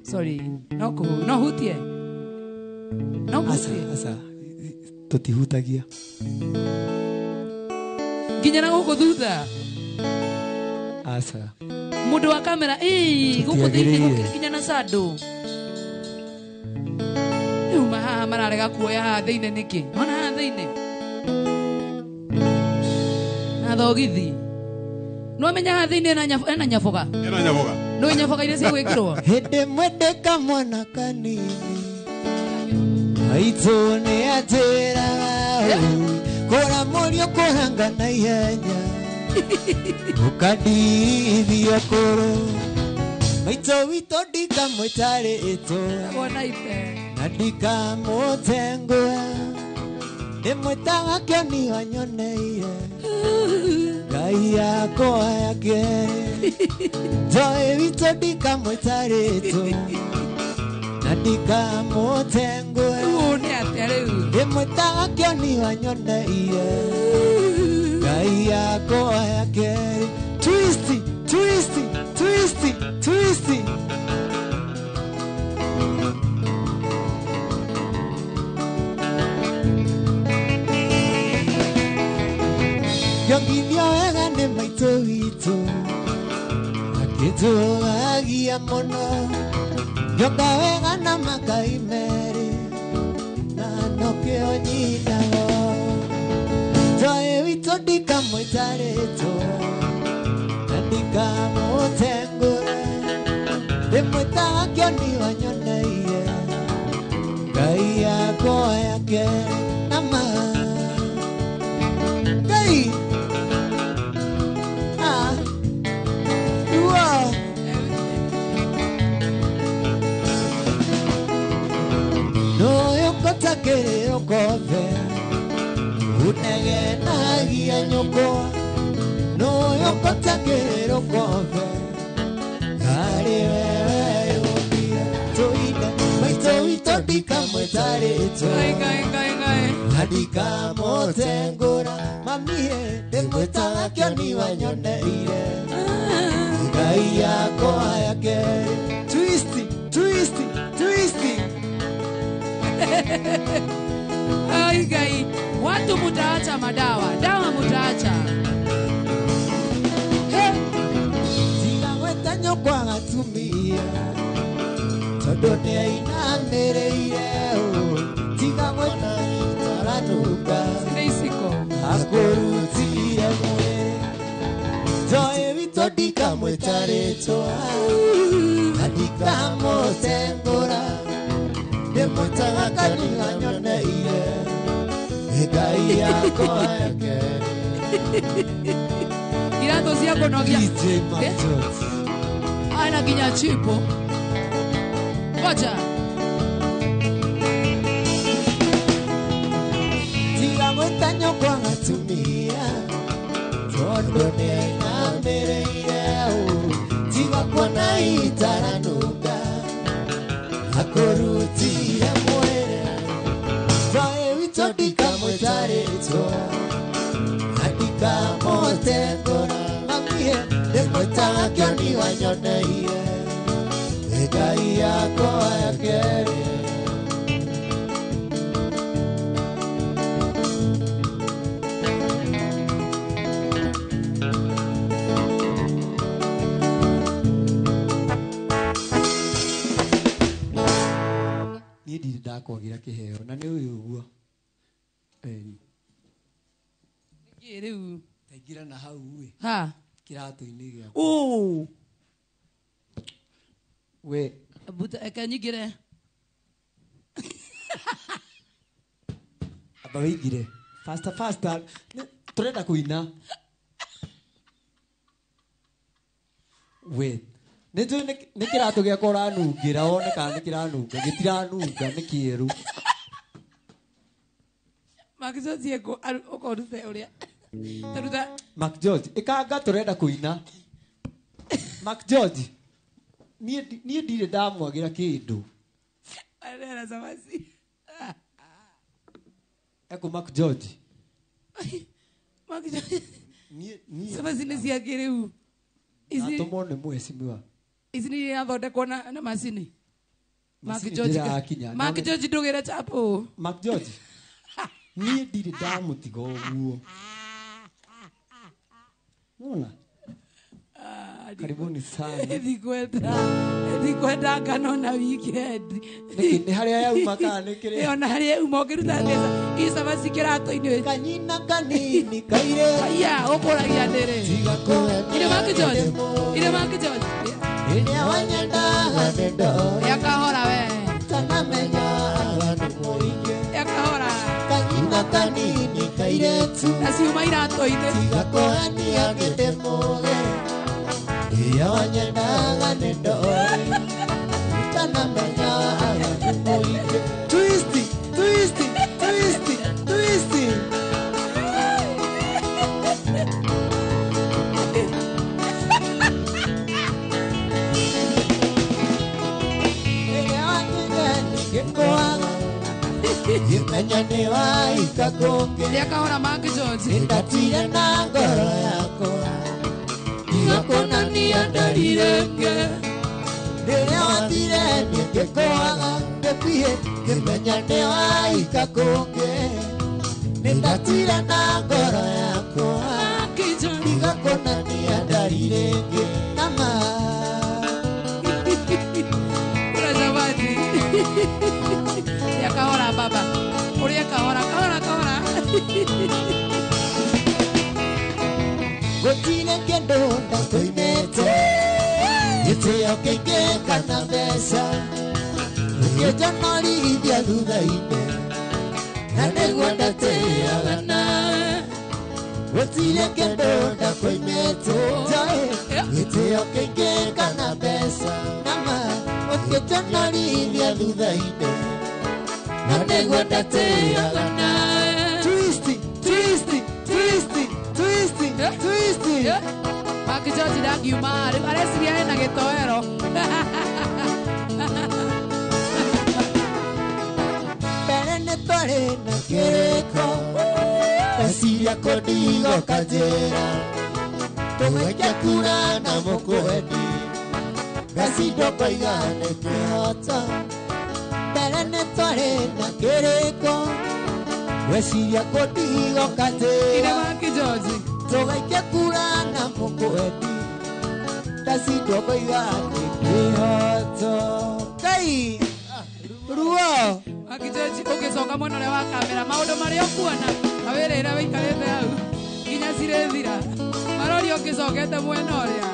sorry no hutie Asa. Tutihutagia. nginya na guku thutha Asa. mundu wa kamera guku thiini nginya na sado riu mahaha mararega kuoya haha thiini niki ona haha thiini na thogithi no menya haha thiini ena nyaboga no nyaboga iria cia gwikirwo Hede mwende kamwana kanini. Aitone atera. Kora morio koranga na ihenya. Ukadithia koro. Maito wito dika mwetare ito. wona ipe Nadika motengwa. Emweta wake ni wanyoneie. Gai yako yake. Joe wito dika mwetare ito. Nadika motengwa. ni atia riu Emweta wake ni wanyoneie. Gai yako yake. Twisty. Yonginio wega ni maito wito. Akituagia mono. Yonga wega na makai meri. Na nokio nyinago. Joe wito dika mwitareto. Na dika motengure. Demweta wakio ni wanyoneie. Gai yako yake. Nama. Gai. Wow. No yokota kerero kove. Unege nagia nyoko. No yokota kerero kove. Kare wewe yobia. Toida. Maito mwĩtarĩtwo Ngai. andika mũtengũra mamie ndĩmwĩtaga kĩoni wanyoneire ngai yakwa yake twisty Ai Ngai. Watu mutaacha madawa. Dawa mutaacha. tiga gwĩta nyũkwa gatumia tondũ nĩainamĩrĩire tiga gwĩta itaranunga Siko. akũrutire mwĩrĩ njoĩ witũ ndikamwĩtarĩtwo ndikamũtengũra ndĩmwĩtaga kanitha nyoneire ngai yakwa yake Irato cia kunogia. DJ Matot Ana kinya chipo. Ngoja. tiga gwĩta nyũkwa gatumia tondũ nĩainamĩrĩire tiga kuona itaranunga akũrutire mwĩrĩ njoĩ witũ ndikamwĩtarĩtwo ndikamũtengũra mamie ndĩmwĩtaga kĩoni wanyoneire ngai yakwa yakere niĩ ndirĩ ndakwagira kĩheo na nĩ ũyũ ũguo Riu. taingĩra na hau ĩ Ha. kĩratũ-inĩ gĩakwa Oh. we Buta ekanyigire. amba wĩingire faster tũrenda kũina we nĩ njũĩ nĩ kĩratũ gĩakwa ũranungĩra wone kana nĩ kĩranunga gĩtiranunga nĩ kĩerũ Makizozie ko ukorute uria. Taruta. Mark George ikanga tũrenda kũina Mark George niĩ ndirĩ ndamwagira kĩndũ Arera samasi. eko Mark George Makizozie. niĩ Samasi ni cia kiriu. Ici atũmwo nĩ mheshimiwa ici ni yathondekwo na macini. Mark Macini George. ndĩrakinya. Mark George ndugire chapo. Mark George niĩ ndirĩ ndamũtiga ũguo nona karibuni sana Thikwenda ngano na weekend. nĩ harĩa yauma kana nĩ kĩrĩa Ona harĩa yauma ũkĩruta mbeca. Ii samasi kĩrato-inĩ. kanyina kanini kaire Aya, ũkũragia ndĩrĩ. tiga kũhe Ire Mark George. Ire Mark George. rĩrĩa wanyendaga nĩ ndoĩ Yakahora we. tanamenyaga nĩ mũingĩ Yakahora. kanyina kanini kairetu Na ciuma irato-inĩ. tiga kũhenia gĩtĩ mũge rĩrĩa wanyendaga nĩ ndoĩ tanamenyaga nĩ mũingĩ twisty Imenya nĩ waika kũngĩ Yakahora Mark George. ndatire na ngoro yakwa tiga kuonania ndarirenge rĩrĩa wathire nĩngĩkwaga ndĩthiĩ ngĩmenya nĩ waika kũngĩ nĩndatire na ngoro yakwa Mark George. tiga kuonania ndarirenge nama Kuna zawadi. Yakahora baba. Uria kahora. gũtirĩ kĩndũ ndakoimĩte gĩtĩo kĩingĩ kana mbeca ũkĩnjonorithia thutha-inĩ na nĩguo ndatĩaga nawe gũtirĩ kĩndũ ndakoimĩte gĩtĩo kĩingĩ kana mbeca nama ũkĩnjonorithia thutha-inĩ na nĩguo ndatĩaga nawe twisty Mark George ndakiuma rĩu areciria hena gĩtoero. tũgĩcoka njĩra tũgĩikia kura na mũkwendi ngacindwo koiga nĩ kĩhoto mbere nĩ twarĩ na kĩrĩko gwĩciria kũndigoka njĩra tũgĩikia kura na mũkwendi ngacindwo koiga nĩ kĩhoto Ngai ruo Akijoji ugicoka mwena ũrĩa wa kamera maũndũ marĩa ũkuona awĩrĩra wĩikarĩte hau nginya cirĩthira marori ũgicokete mwena ũrĩa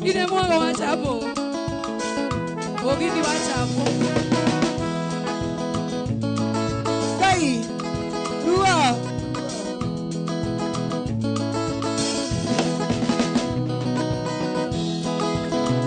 ine mwago wa chapo ũgithi wa chapo Ngai ruo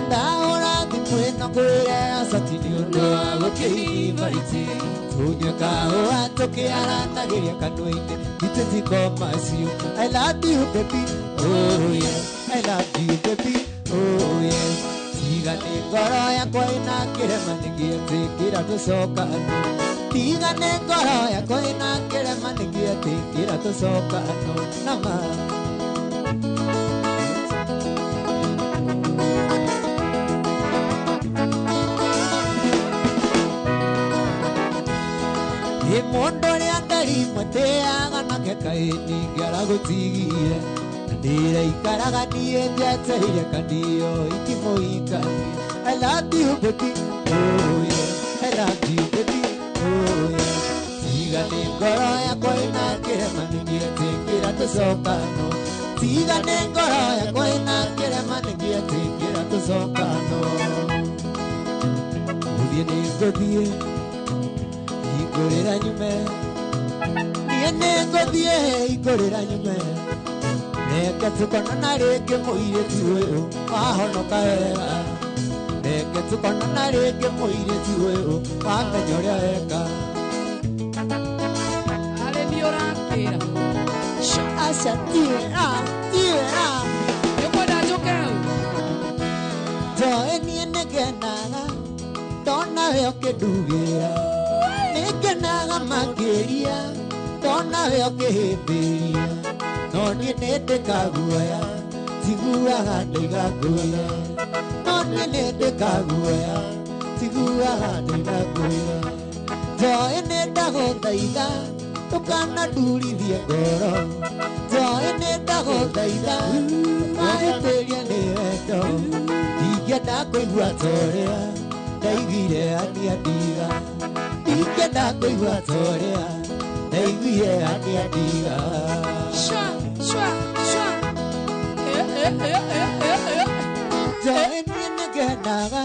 ndaũra thimwĩno kwĩre acatini ũndũ wa gũkĩivaiti tũnyũkaũa tũkĩaranagĩria kanua-inĩ itĩthikomacio I love you baby oh yes I love you baby oh yes tiga nĩ ngoro yakwa ĩna kĩrema nĩgĩetĩkĩra tũcokano tiga nĩ ngoro yakwa ĩna kĩrema nĩgĩetĩkĩra tũcokano nama Imondo rĩa ndari mateaga na kekaĩni ngĩaragũtigire ndĩraikaraga niĩ njetereire kanio ikimũikania I love you baby oh yes I love you baby oh yes tiga nĩ ngoro yakwa ĩna kĩrema nĩgĩetĩkĩra tũcokano tiga nĩ ngoro yakwa ĩna kĩrema nĩgĩetĩkĩra tũcokano gũthiĩ nĩ ngũthiĩ Igorera nyume Niene ngũthiĩ igorera nyume Reke tũkonana rĩngĩ mũirĩtu ũyũ wahonoka wega Reke tũkonana rĩngĩ mũirĩtu ũyũ wamenya ũrĩa weka arĩmi ũrakĩra Aca tiwĩra nĩũkwenda njũke hau njoĩ niĩ nĩngenaga ndona we ũkĩndugĩra nĩngenaga makĩria ndona we ũkĩhĩmbĩria no niĩ nĩndĩkaguoya njiguaga ndĩgakwĩra no niĩ nĩndĩkaguoya njiguaga ndĩgakwĩra njoĩ nĩndagũthaitha tũkanandurithie ngoro njoĩ nĩndagũthaitha tũkahĩmbĩria nĩ wendo ingĩenda kũigua ta ũrĩa ndaiguire ania ndiga ingĩenda kũigua ta ũrĩa ndaiguire ania ndiga njoĩ niĩ nĩngenaga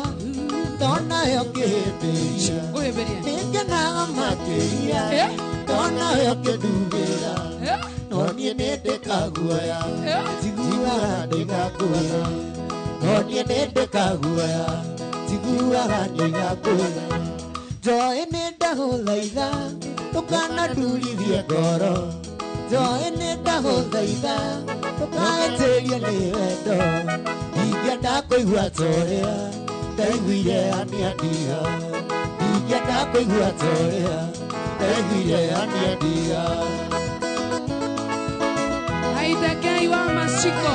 ndona yo kĩhĩmbĩria nĩngenaga makĩria ndona yo kĩndugĩra no niĩ nĩndĩkaguoya njiguaga ndĩgakwĩra no niĩ nĩndĩkaguoya njiguaga ndĩgakwĩra njoĩ nĩndagũthaitha tũkanandurithie ngoro njoĩ nĩndagũthaitha tũkahĩtĩria nĩ wendo ingĩenda kũigua ta ũrĩa ndaiguire ania ndiga ingĩenda kũigua ta ũrĩa ndaiguire ania ndiga Aithekei wa Maciko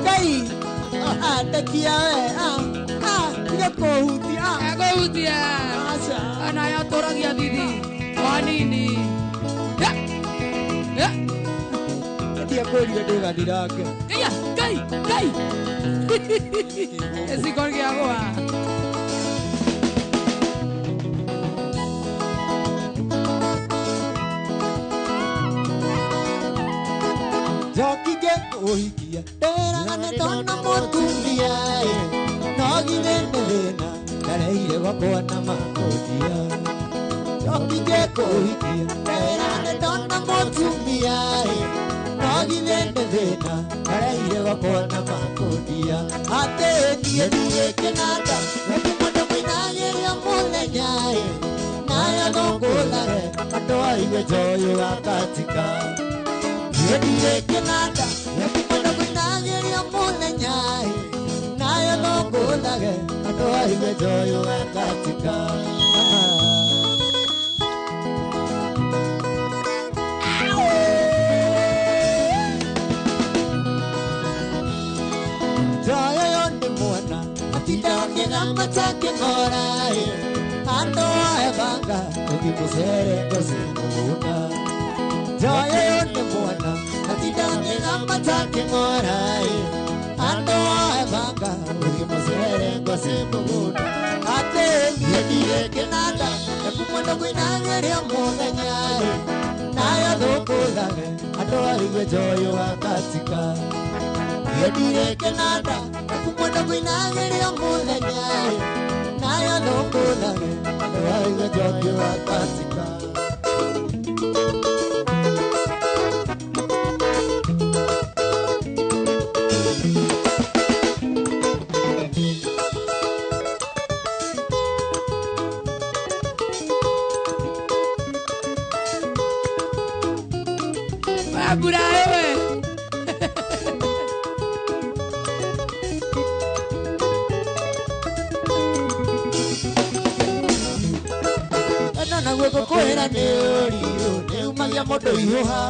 Ngai andekia we tiga kũhutia agũhutia ana yatũragia thithi wanini Ndia kũria ndĩgandirake Ngai Esikor gĩagũa Jokige kũhikia nderaga nĩ ndona mũtumia no githĩ nĩ thĩna ndareire gwakwa na makũndia Jokige kũhikia nderaga nĩ ndona mũtumia no githĩ nĩ thĩna ndareire gwakwa na makũndia atĩ niĩ ndigĩkĩnanda mũndũ mũinagĩria mũthenya nayo thũngũthare andũ aigue njoyũ gakatika Yedirekenada, yakumana kunageria mulenyai, nayo no gola thage andå aigue njoyå gakatika njoyo yo nä mwana atinda ng'amata kĩng'ora andå aebanga tũthi mũcere ngoci mũgũnda njoyo yo nĩ mwana atinda ng'amata kĩng'ora andå aebanga tũthi mũcere ngoci mũgũnda atĩ niĩ ndirĩ kĩnanda ekumwenda kwĩnagĩria mũthenya nayo thũkũthage andå aigue njoyo gakatika niĩ ndirĩ kĩnanda ekumwenda kwĩnagĩria mũthenya nayo thũkũthage andå aigue njoyo gakatika kwĩra nĩ ũrirũ nĩ umagia mũndũ ihũha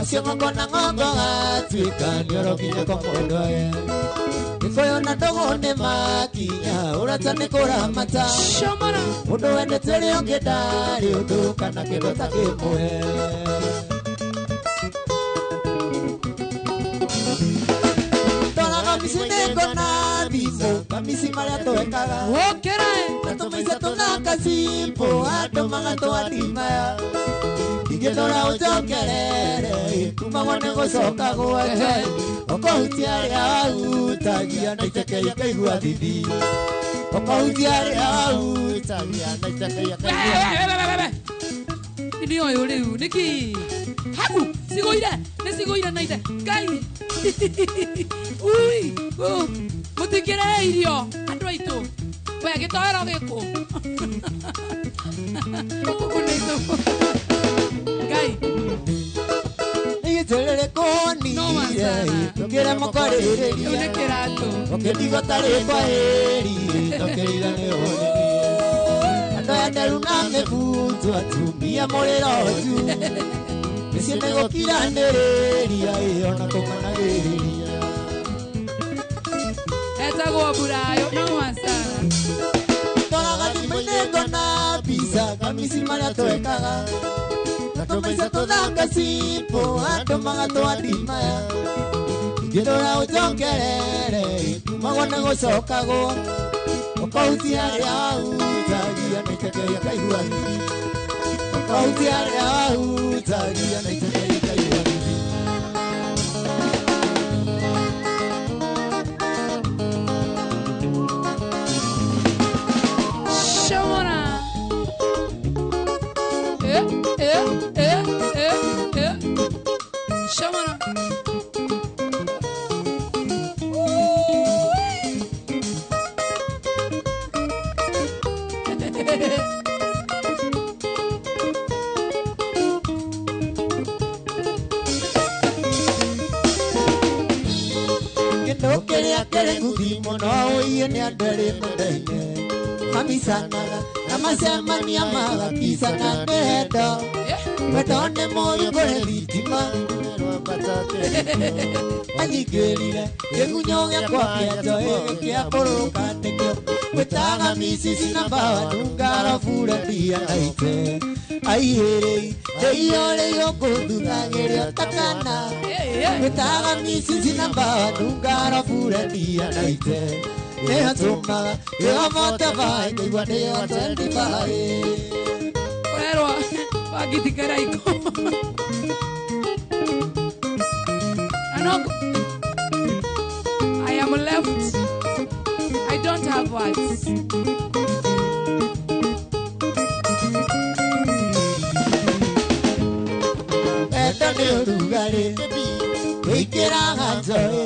acio ng'ongo na ng'ongo gatuĩka nĩ orokinya kwa mũndũ age gĩkũyũ na ndogo nĩ makinya ũrata nĩ kũramata mũndũ wendete rĩ ũngĩ ndarĩ ũndũ kana kĩndũ ta kĩmwe toraga mbici nĩ ngona thimũ kamisi marĩa twekaga na tũmaica tũthaka simbo andũ magatwandimaya ingĩtora ũnjokerere kumagwo nĩ gũcoka gwake ũkahutia rĩa wahutagia na itekei kaigua thithi ũkahutia rĩa wahutagia na itekei kaigua nĩ ũyũ rĩu nĩkĩ haku sigũire na ite ngai ui mũtikĩre irio andũ aitũ we gĩtoero gĩkũ ũkũnĩitũ ngai ĩgĩtĩrĩrĩ kũnire tũkĩre mũkorĩrĩria nĩ kĩratũ ũkĩndigota rĩkwa ĩri tũkĩrira nĩ ũnĩnie andũ enderu na mĩbutu atumia mũrĩro tu mĩciĩ nĩ gũkiranĩrĩria ona kũmanagĩrĩria etagwo Burayo no Wasara toraga thimũ-inĩ ngona mbica kamisi marĩa twekaga na tũmaica tũthaka simbo andũ magatwandimaya ingĩndũra ũnjokerere kumagwo nĩ gũcokagwo ũkahutia rĩa wahutagia na itekei kaigua thithi ũkahutia rĩa wahutagia na itekei kaigua thithi Shamana kĩrĩa kĩrĩ nguthi mũno ũiye nĩ andũ erĩ mendaine mamisanaga na macemania magakisana nĩ hendo wendo nĩ mũũgĩ kũrĩ thitima anyingĩrire kĩgunyũ gĩakwa kĩa njoĩ gĩkĩambũrũka nĩkĩo gwĩtaga misisi na mbawa nungara burendia naite aihĩrĩi rĩiorĩio kũnduthagĩrio takana gwĩtaga misisi na mbawa nungara burendia naite nĩhatũmaga ĩhomote baĩ kĩigua nĩyo 25 Erwa wagitikaraiko Anoko I am left I don't have words Enda nĩ ũrugarĩ wĩkĩraga njoĩ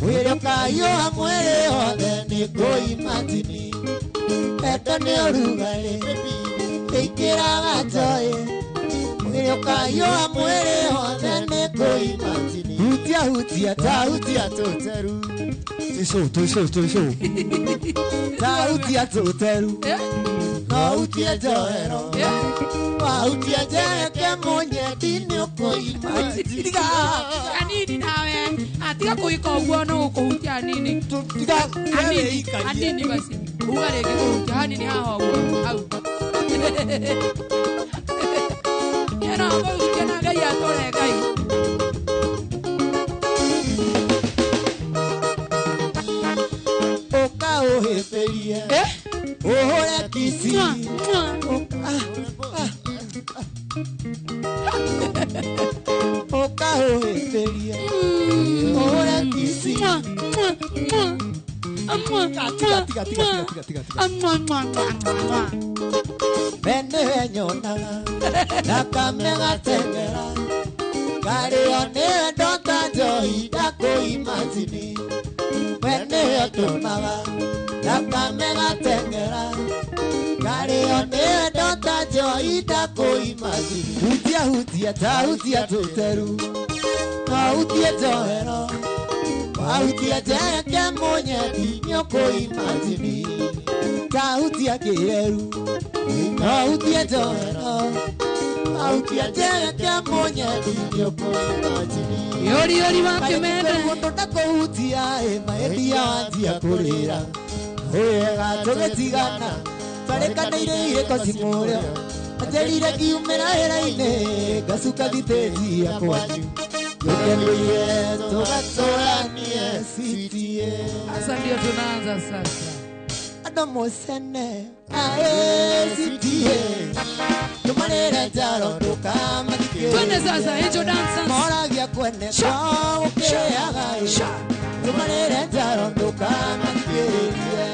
mwĩrĩ ũkaiũha mwĩrĩ othe nĩ ngũimatini Enda nĩ ũrugarĩ wĩkĩraga njoĩ mwĩrĩ ũkaiũha mwĩrĩ othe nĩ ngũimatini hutia ta hutia toteru Tuiso. ta hutia toteru Eh? no hutia joero Eh? wa hutia jeke monye dini okoima Tiga anini nawe atiga kuika uguo no kuhutia nini tiga anini basi ugarege kuhutia anini haho uguo au Kena ngo kena gai atore gai oka oheperie ohore kisi oka oheperie ohore kisi bene nyonaga nakamega tengera karione ndota njoi ndakuimatini bene otumaga nakamega tengera karione ndota njoi ndakuimatini hutia ta hutia tuteru hutia joero hutia jeke monye dinyo kuimatini hutia kireru hutia joero hutia jeke monye dinyo kuimatini yori makemende mundo ndakuhutia maedia wanjia kurira wega tugetigana twarekanĩire irĩko cimũrĩa ajerire ngiumĩra hĩra-inĩ ngacuka thitĩji ya kwanyu tũkenũire tũgatũranie citie sasa ndio tunaanza sasa andũ mũcene aĩ citie tũmarĩre njaro ndũkamathikĩrĩrie twende sasa hicho dansa moragia kwene kwao gũkĩaga tũmarĩre njaro ndũkamathikĩrĩrie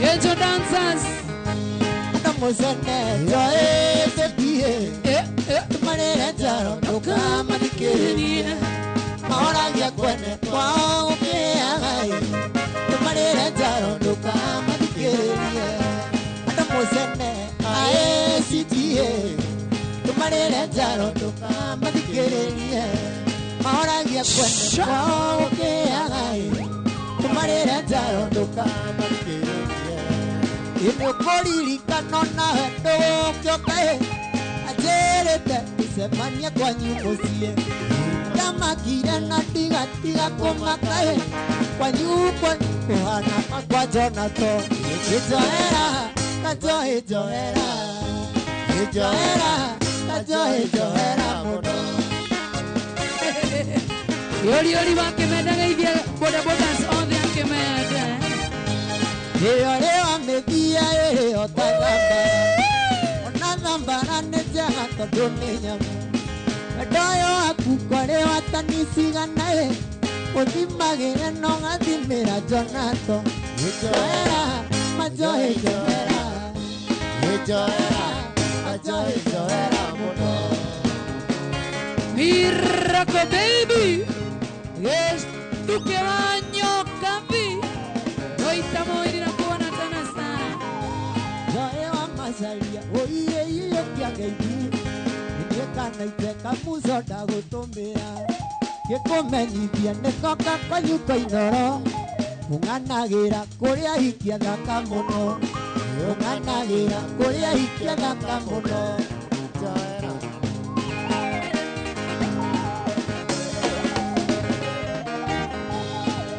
hicho dancers Musene joe te pie tumarere jaro ndukama dikiririe maoragia kwene kwao kiagai tumarere jaro ndukama dikiririe anda musene ae sitie tumarere jaro ndukama dikiririe maoragia kwene kwao kiagai tumarere jaro ndukama dikiririe Imokoririkano na hendo kyokae ajerete isemania kwanyu mucie ndamakire na tiga kumakae kwanyu kuhana kwa Jonathan ijoera muno yori bakemenda gaithia boda bodas on the akemenda Ewa mebia otagamba onagamba nejaga tondũ nyamu ndoyo akukore watanisigana uthimagire no gathimĩra Jonathan ejoera majoe joera muno Miracle baby yes tu que baño cambi estamos ir a kuona tena sana Joe masalia oiye kiageithie kana iteka mucoda gutumira gikumenyithia nikoka kwanyu koinoro ung'anagira kuria hikia thaka muno ung'anagira kuria hikia thaka muno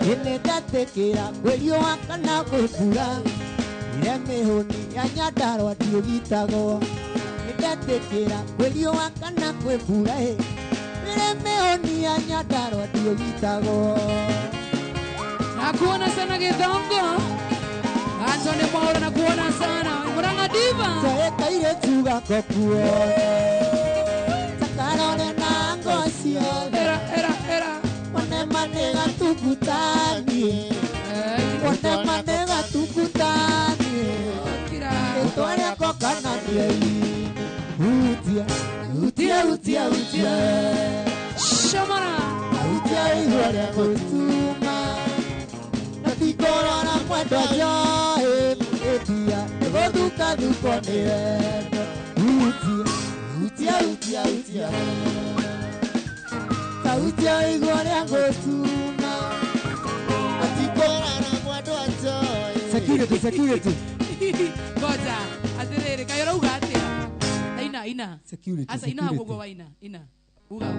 Inendatekera kweliwa kana kwebura ire mihuni ya Nyandarua ndiugitagwo Inendatekera kweliwa kana kwebura ire mihuni ya Nyandarua ndiugitagwo nakuona sana Githongo Antony Mwaura nakuona sana Murang'a Diva Soeka ile tuga kokuo Takarone na ngosio era Wanemanega tukutanie Wanemanega tukutanie Etware kokana niei Utia Shamara Utia ihore kutuma Natikora mwendo joe Etia Goduka dukonire Sauti ya igwa yangu tuma. Atikora na mwendo atoe. Security. Ngoja, atiriri kayora uga atia. Ina. Security. Asa ina hapo kwa ina. Uga.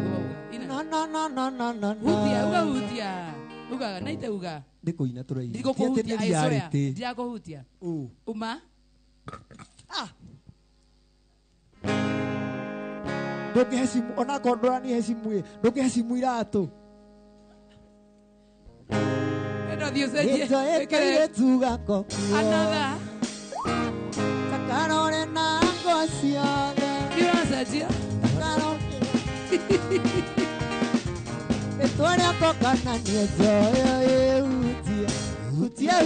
Ina. No. Hutia. Uga, naite uga. Ndiko ina turai. Ndiko kuhutia, aisoya. Ndiako hutia. Uma. Ndoke hesimu, ona kondora ni hesimu. Ndoke hesimu irato. Eno dioseje. Ekere tugako. Another. Sakarore na ngosiaga. Dioseje. Etore akokana ni ezoyo utia.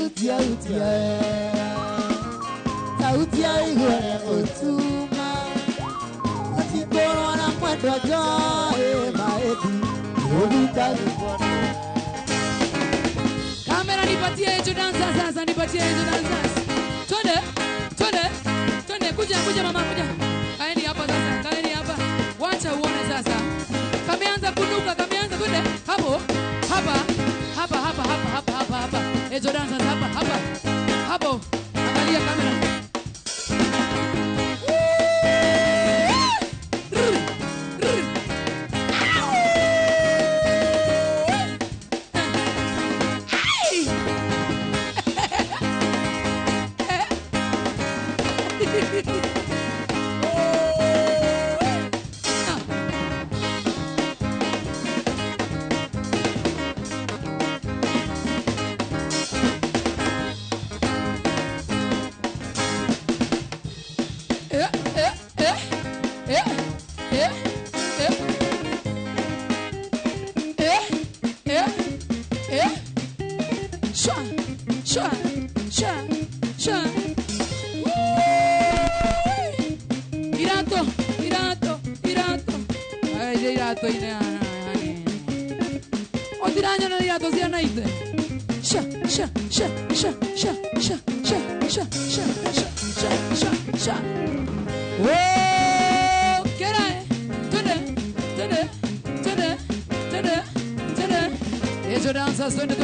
Sauti ya igore otuma. Atikoro na mwendo joe maedi. Ubita zubona. Kamera nipatie hicho dansa sasa, nipatie hicho dansa. Twende, kuja mama kuja. Kaeni hapa sasa, kaeni hapa. Wacha uone sasa. Kameanza kunuka, twende. Hapa. Hicho dansa hapa. Hapo. Angalia kamera. Irato ina. Otiranya na irato zia naite. Sha. Oh, kerai. Tune. Eso danza, tune.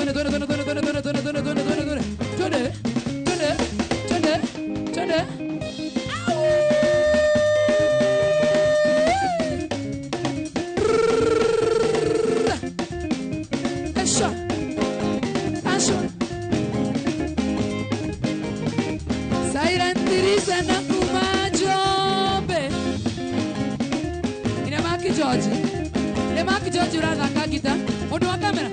George uraga ngagita. Mundu wa kamera.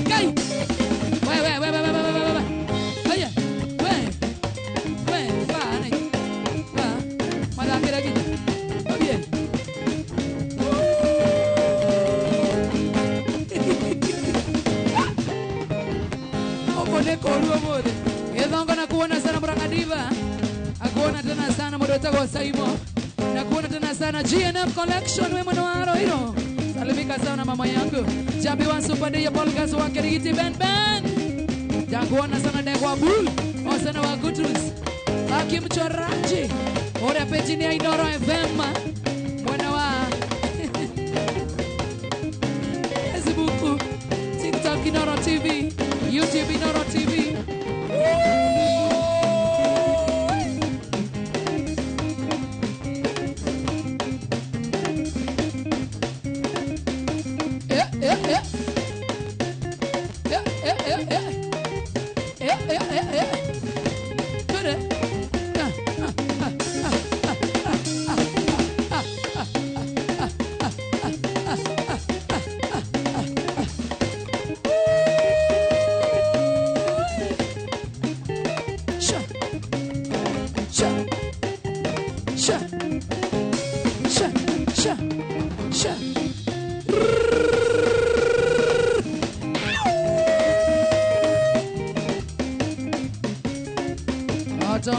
Kai. We. Aya. We. Va. Madakira kita. Bien. Opone koruo mode. Edongo na kuona sana Murangadiva. Akuona tena sana Murota kwa Saimo. Na kuona tena sana GNM Collection we mwana waro hilo. Salimika sana mama yangu. Jambi wa supande ya polgas wa Kerigiti Ben. Janguona sana Degwa Bull. Osana wa Gutrus. Aki mchoraji. Ora pejini ya Inoro FM. Mwana wa Facebook, TikTok Inoro TV, YouTube Inoro TV.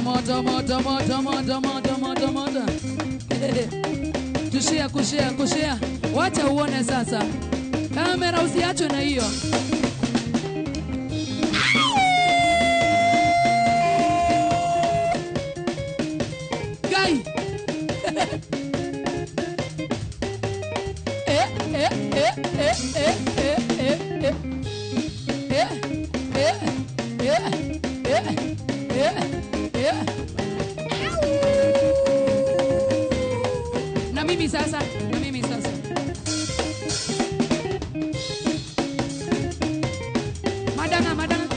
Moto. Kushare. Wacha uone sasa. Kamera usiachwe na hiyo. Na mimi sasa, na mimi sasa. Madanga, madanga.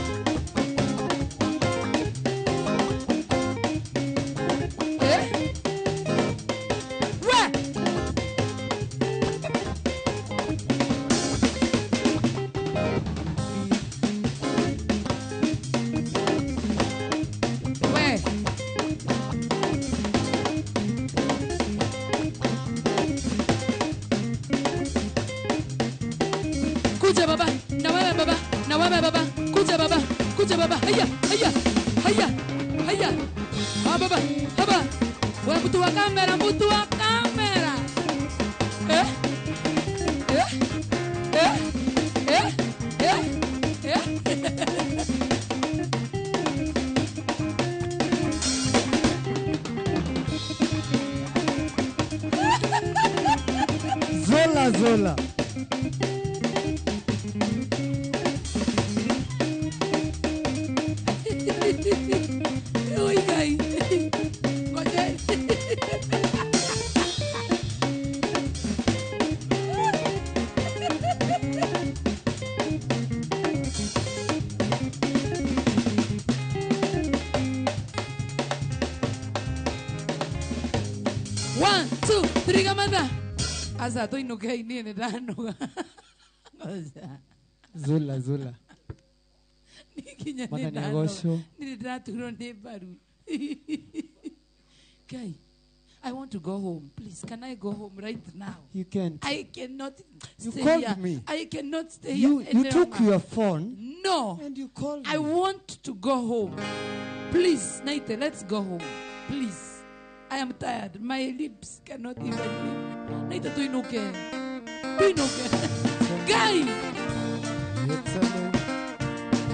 Kuja baba, na wewe baba, na wewe baba, kuja baba, haya, haya, haya, haya, ha baba, haba, wewe mtu wa kamera, mtu wa kamera, eh, eh, eh, eh, eh, eh. Zola, Zola. Oi, guys. Ngoja. One, two, three, kamanda. Asa to inuka ini ni dano. Zola, Zola. Nikinya Mana ni ni dano. agosho? Ni daturo ne baru. Guy, I want to go home. Please, can I go home right now? You can't. I cannot You stay called here. me. I cannot stay You here. any took longer. your phone No. and you called I me. want to go home. Please, Naite, let's go home. Please. I am tired. My lips cannot even live. Naite, tu inuke. Tu inuke. Guy! It's a no.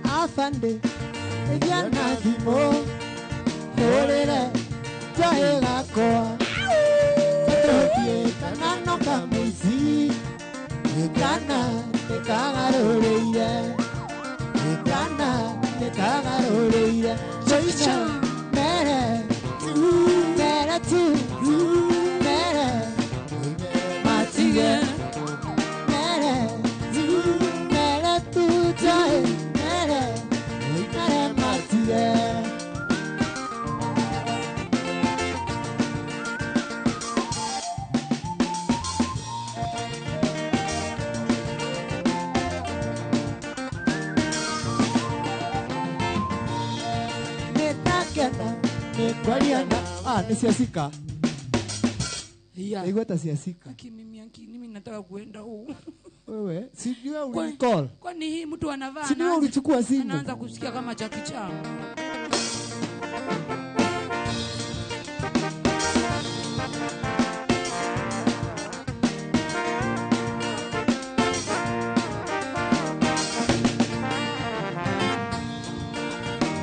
Afande, Eviana Vimo, Horere, Jaela Koa, Etopie, Kanano Kamuzi, Ekana, Ekagaroreire, Ekana, Ekagaroreire, Choicha, Mere, Mere tu, Mere, Matia, Mere, Mere tu, Joy, Mere, Mere Matia. Kwaliana, ni siasika. Yeah. Igweta siasika. Mimi nataka kuenda home. Wewe, sijua ulicall. Kwani hii mtu anavaa Sijua ulichukua simu. anaanza kusikia kama Jackie Chan.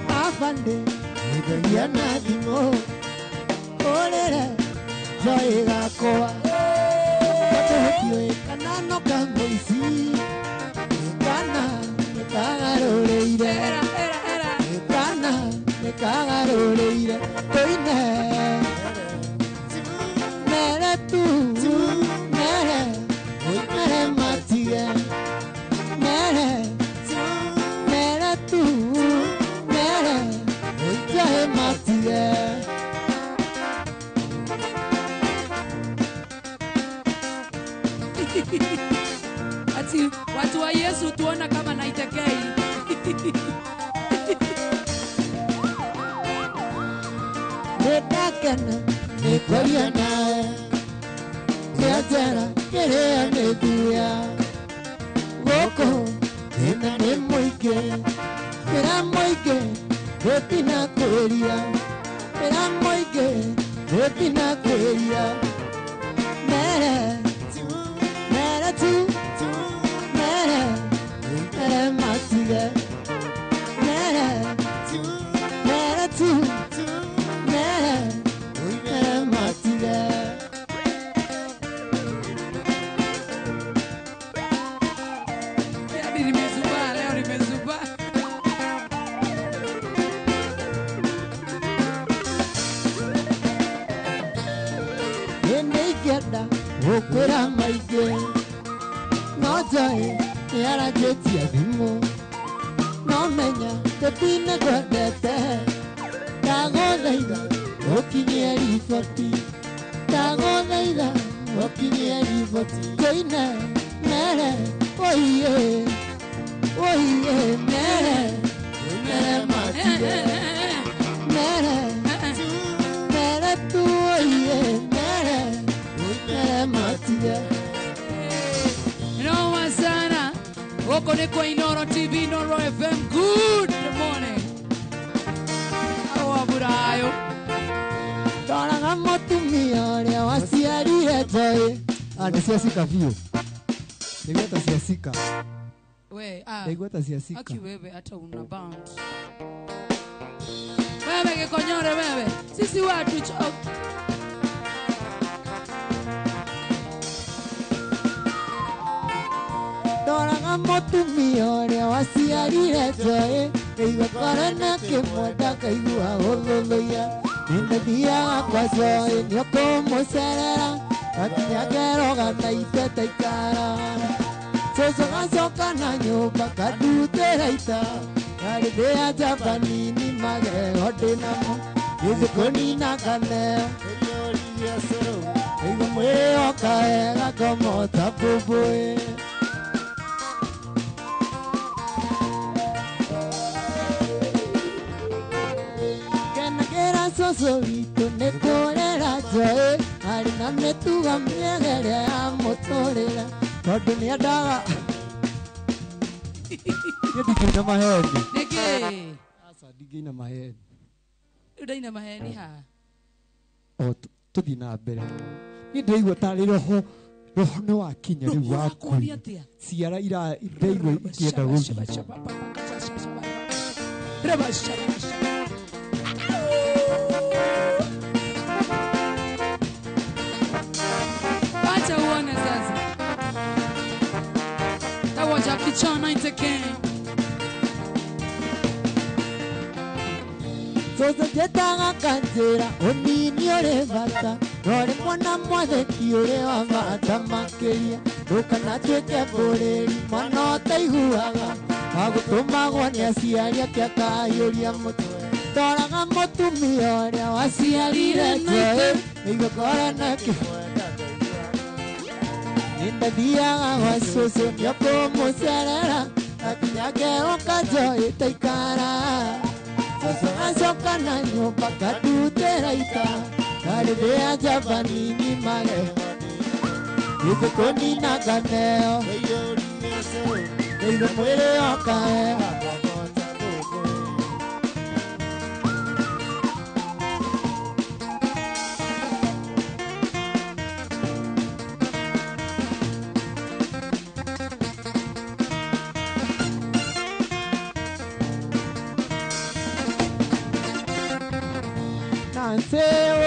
Afande, Eviana Vimo, Horere, Jaela Koa, Etopie, Kanano Kamuzi, Ekana, Ekagaroreire. Era. Ekana, Ekagaroreire, Toine, Mere tu, Mere, Mere Matia, Mere, Mere tu, Mere, Mere Matia. Ati watu wa Yesu tuona kama naitekei. Nedakana, Nekwaliana, Yatera, Kerea Neduya, Woko, Nena Nemoike, Era Moike, Repina Korea, Era Moike, Repina Korea, Mere, Mere tu, Mere, Mere Matia, Mere, ukwira maige no joy yara jeti adimo no menya tepine kwendete ndagothaitha ukinyie riboti ndagothaitha ukinyie riboti joine mere oiye mere matige mere tu oiye mere matige No wasana. Okone kwa Inoro TV, Inoro FM. Good morning. Awa burayo. Toraga mutumia uria waciarire joy ande ciacika biũ nĩgweta ciacika We, nĩgweta ciacika aki wewe hata una bound. Wewe gekonyore wewe. Sisi watu chok. Toraga mutumia uria waciarire joy kaigua korona kĩmwenda kaigua gũthũthũia nĩndathiaga kwa joy nĩũkũmũcerera gakinya ngeroga na iteta ikara cũcũ gacoka na nyũmba kandutĩra ita narĩ ndĩ anja banini magego ndĩ namo gĩthĩ kũnina kaneo kaigua mwĩrĩ oka wega ngomota mbũmbũĩ Soso witũ nĩ kũrera joy arĩ na mĩtugo mĩega ĩrĩa ya mũtũrĩre tondũ nĩ endaga ndingĩina maheni Nĩkĩ? aca ndingĩina maheni Ndaina maheni ha. Tũthiĩ na mbere niĩ ndĩraigua tarĩ roho nĩ wakinya rĩu wakuria ciara iraigua ikĩenda gũthiĩ Acha uone sasa. Tawa Jackie Chan 90 King. Soso njĩtaga kanjĩra ũnini ũrĩ bata no rĩmwe na mwathĩki ũrĩ wa bata makĩria ndũkana tuĩke mbũrĩri mwana ũtaiguaga wagũtũmagwo nĩ aciari ake akahiũria mũtwe toraga mũtumia ũrĩa waciarire joy kaigua korona kĩmwenda nĩndathiaga gwa cũcũ nĩũkũmũcerera gakinya ngeũka joy taikara cũcũ gacoka na nyũmba kandutĩra ita narĩ ndĩ anja banini magego gĩthĩ kũnina kaneo kaigua mwĩrĩ oka wega ngomota mbũmbũĩ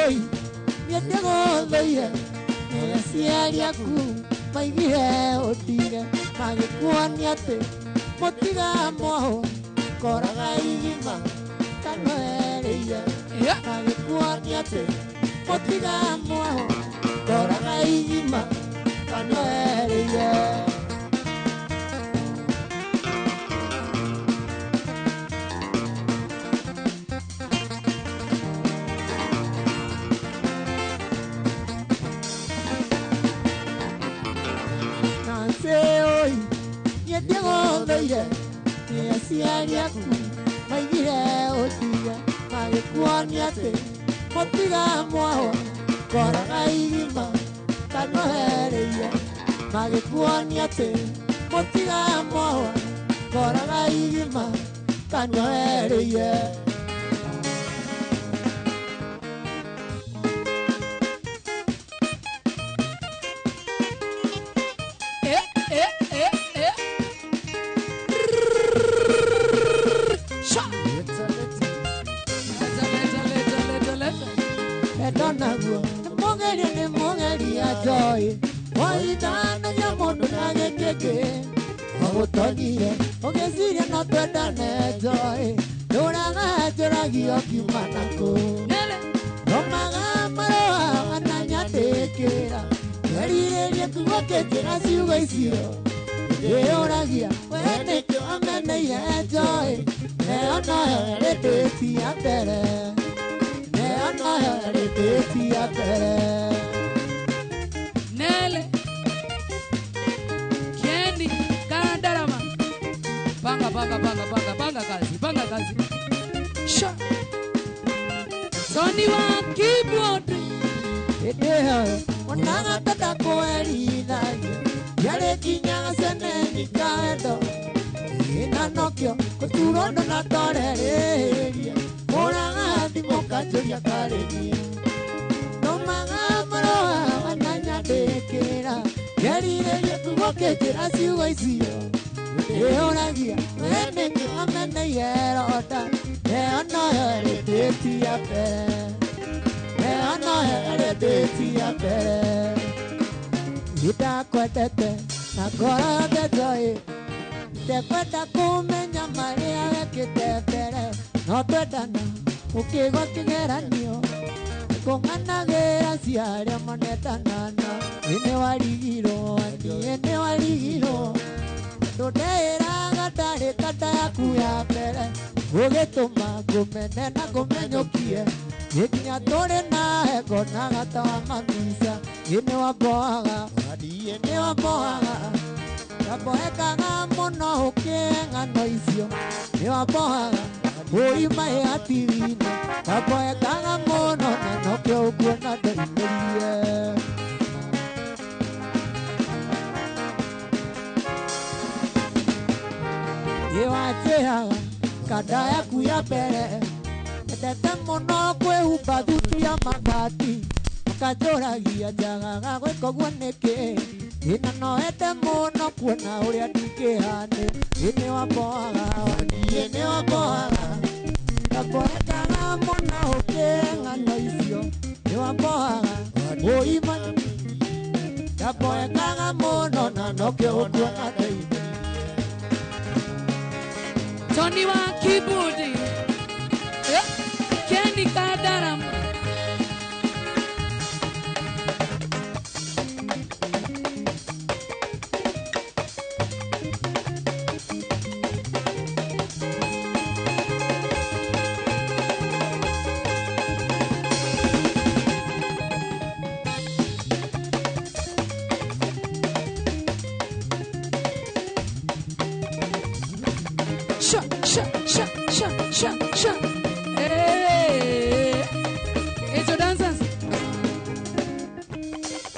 Oi, niĩ ndĩgũthũire nĩ aciari aku maigire ũtige magĩkuonia atĩ mũtigamwahũ koraga igima kanoerĩire magĩkuonia atĩ mũtigamwahũ koraga igima kanoerĩire oi, niĩ ndĩgũthũire nĩ aciari aku maigire ũtige magĩkuonia atĩ mũtigamwahũ koraga igima kanoherĩire magĩkuonia atĩ mũtigamwahũ koraga igima kanoherĩire naguo mũgeria nĩ mũgeria joy waithanagia mũndũ na gĩkĩkĩ ũgũtonire ũgĩciria no twendane joy ndũraga njũragio kiuma nakũ nomaga marũa wananyandĩkĩra werire gũkĩnjĩra ciugo icio ndĩyũragia we nĩkĩo ameneire njoĩ neyo nayo ĩrĩ ndĩti ya mbere neyo nayo ĩrĩ ndĩti ya mbere Nele Kendi Kandarama Panga kazi Sha Soni wa keyboard Edeha Onanga tata kuerithagia Yarekinyaga seneni kaendo Ina nokio Kuturondo na torereria Moraga thimo kanjoria karenia Nomaga maroa wananyandĩkĩra Ngerireria gũkĩnjĩra ciugo icio ndĩyũragia we nĩkĩo ameneire roda neyo nayo ĩrĩ ndĩti ya mbere neyo nayo ĩrĩ ndĩti ya mbere ndakwendete na ngoro yothe njoĩ ndekwenda kũmenya marĩa wekĩte mbere no twendana ũkĩgwa kĩgeranio kũng'anagĩra ciarĩa manetanana nĩ warigirwo nĩ warigirwo ndũndeĩraga ndarĩ kanda yaku ya mbere ũgĩtũma ngũmene na ngũmenyũkie gĩkinya tũrĩ na heko na gata wa mamisa nĩ wamboaga nĩ wamboaga ndamboekaga mũno ũkĩng'ano icio nĩ wamboaga ũima ĩhatirine ndamboekaga mũno na nokĩo ũkuona ndoimĩrie Iwatiraga kanda yaku ya mbere endete mũno kwĩhumba thuti ya mabati ũkanjũragia njagaga gwĩka ũguo nĩkĩ ĩna noete mũno kuona ũrĩa ndingĩhane nĩ wamboaga nĩ wamboaga ndamboekaga mũno ũkĩng'ano icio nĩ wamboaga ũima ndamboekaga mũno na nokĩo ũkuona ndoimĩrie Tony wa keyboard Kendi Kandarama Sha. Ejo dancers.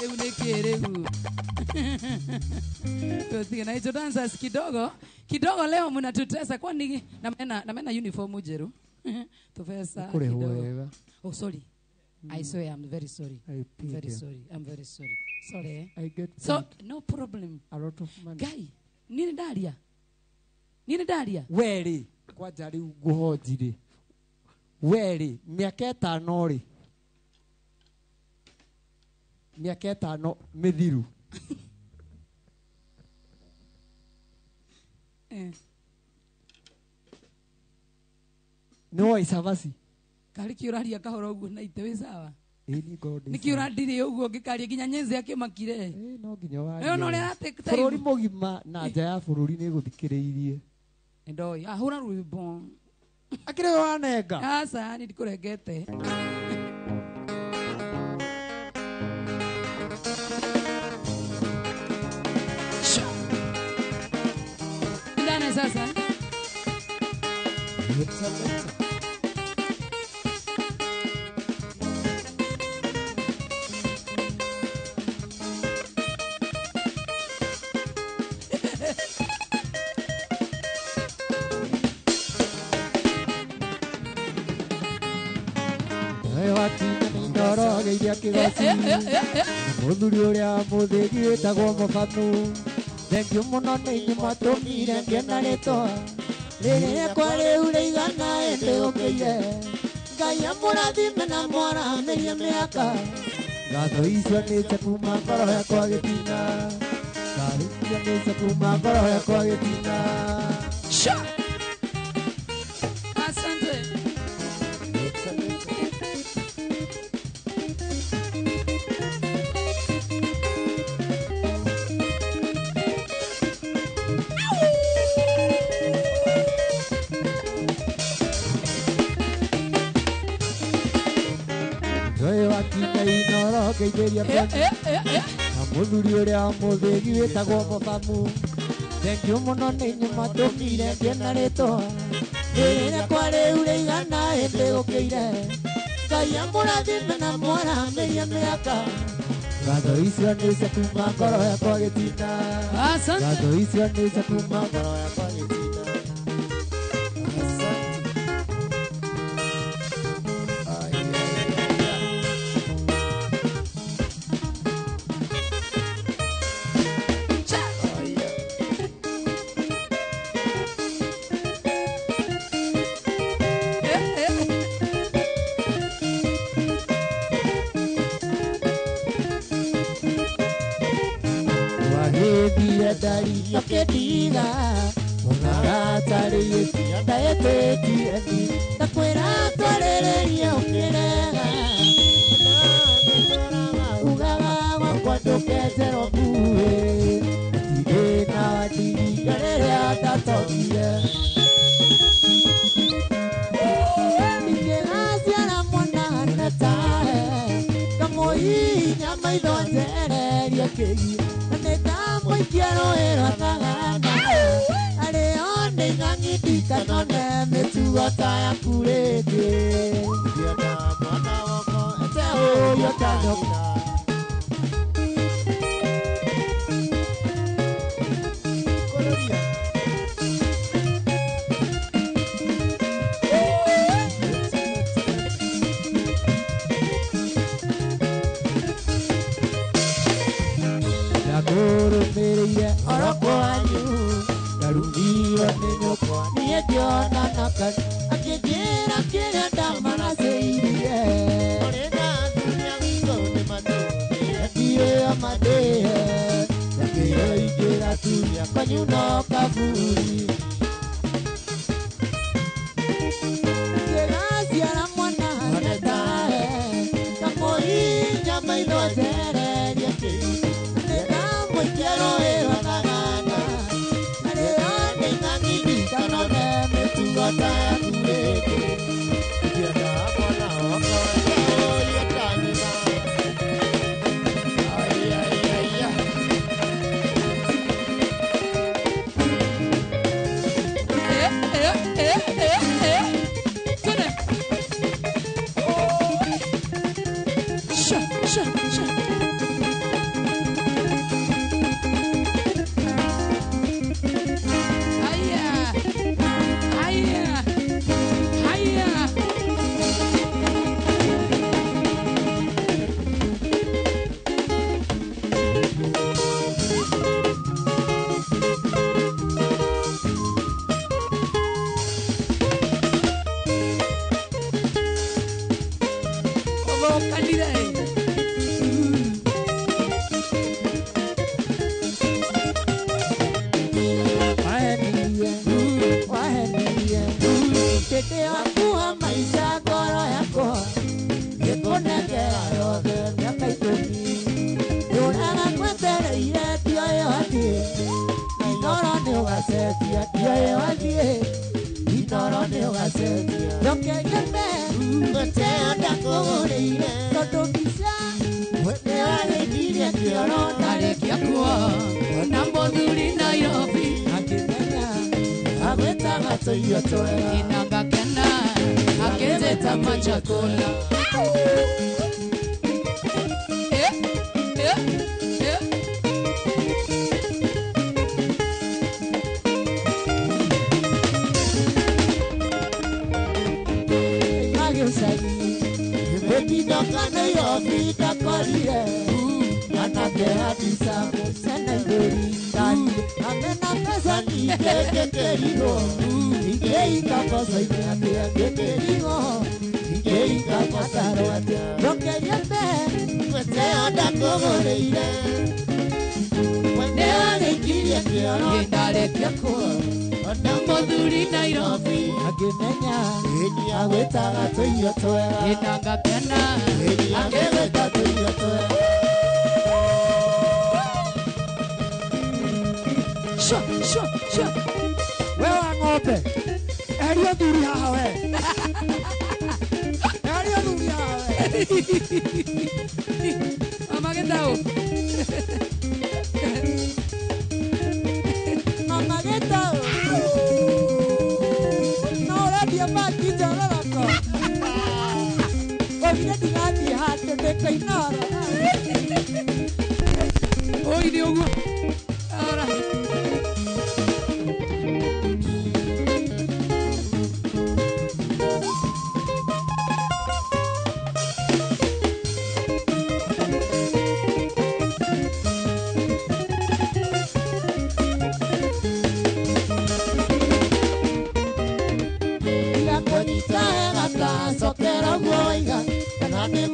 Eunekeregu. Na ejo dancers kidogo leo mnatutesa kwani na uniform jeru. Tufesa kidogo. Oh sorry. I swear I'm very sorry. I'm very sorry. Sorry. I get so no problem. A lot of money. Guy, nini daria? Weri kwanja riu nguhonjire weri mĩaka ĩtano rĩ mĩaka ĩtano mĩthiru nĩ woi cabaci kari kiuraria kahoro uguo na ite wĩ sawa ni ngorode nĩ kiurandire uguo ngĩkaria nginya nyenze akĩmakire no nginya wa no ũrĩa take time bũrũri mũgima na nja ya bũrũri nĩ gũthikĩrĩirie ndoi ahura rwĩmbo akĩrĩ wanenga asa ni ndikũrengete ndane sasa iria kĩgoci mũthuri ũrĩa mũthĩgi wĩtagwo mũbamu thengio mũno nĩ inyuĩ mwatũmire ngĩe na rĩtwa rĩrĩkwa rĩu rĩigana ĩndĩ ũkĩire Ngai amũrathime na mwaramĩrie mĩaka ngatho icio nĩte kuma ngoro yakwa gĩtina ngatho icio nĩte kuma ngoro yakwa gĩtina asante gũteithĩria na mũthuri ũrĩa mũthĩgi wĩtagwo mũthamu thengio mũno nĩ nyũmatũmire ngĩe na rĩtwa rĩrĩa kwarĩu rĩigana hĩndĩ gũkĩire Ngai amũrathime na mwaramĩrie mĩaka ngatho icio nĩ cia kuma ngoro yakwa gĩtina ngatho icio nĩ cia kuma ngoro yakwa gĩtina dari okediga unagatari daetetieni takwera twarereria ukirega ugaga wakwadokezero kuwe tigena digarerea tatokire ningegasiara mwana natae kamoi nyama idonzereria kegi quiero era tagana ale onde ngangiti kanone metuota ya kurete yana mwana wako eteo yotanyoka koloria mereire oroko anyu narumio ninyokwa niyekiona nakan akijira kira damana seirie orena dunia wingo ne madone akiye amade akiye ikira tuya kanyuno kaburi Gracias la mwana netae kamoi nyama idozere yake quiero ver a la gana ale ngani kanone metugota kureke kiana bona oko ya kanina ay tune sha inangakena akezeta machakola Kana yo vida kolie Kana ke hadisa Sene gori tani Amena pesa ni keke kerigo Ike ika posa ike ake kerigo Ike ika posa roate Roke yepe Kwete onda kogoreire Kwete ane kirie kioro Yendare kiako Onda moduri Nairobi Akimenya Eni agwetaga tuyo twega inangakena akeweta tuyo twega Sha wewe ng'ombe erio thuri haha we erio thuri haha we Mako. Mama Geta. No radio baki jararako. Ovine dinati hatu de kainara. Oi, Diogo. Ahora.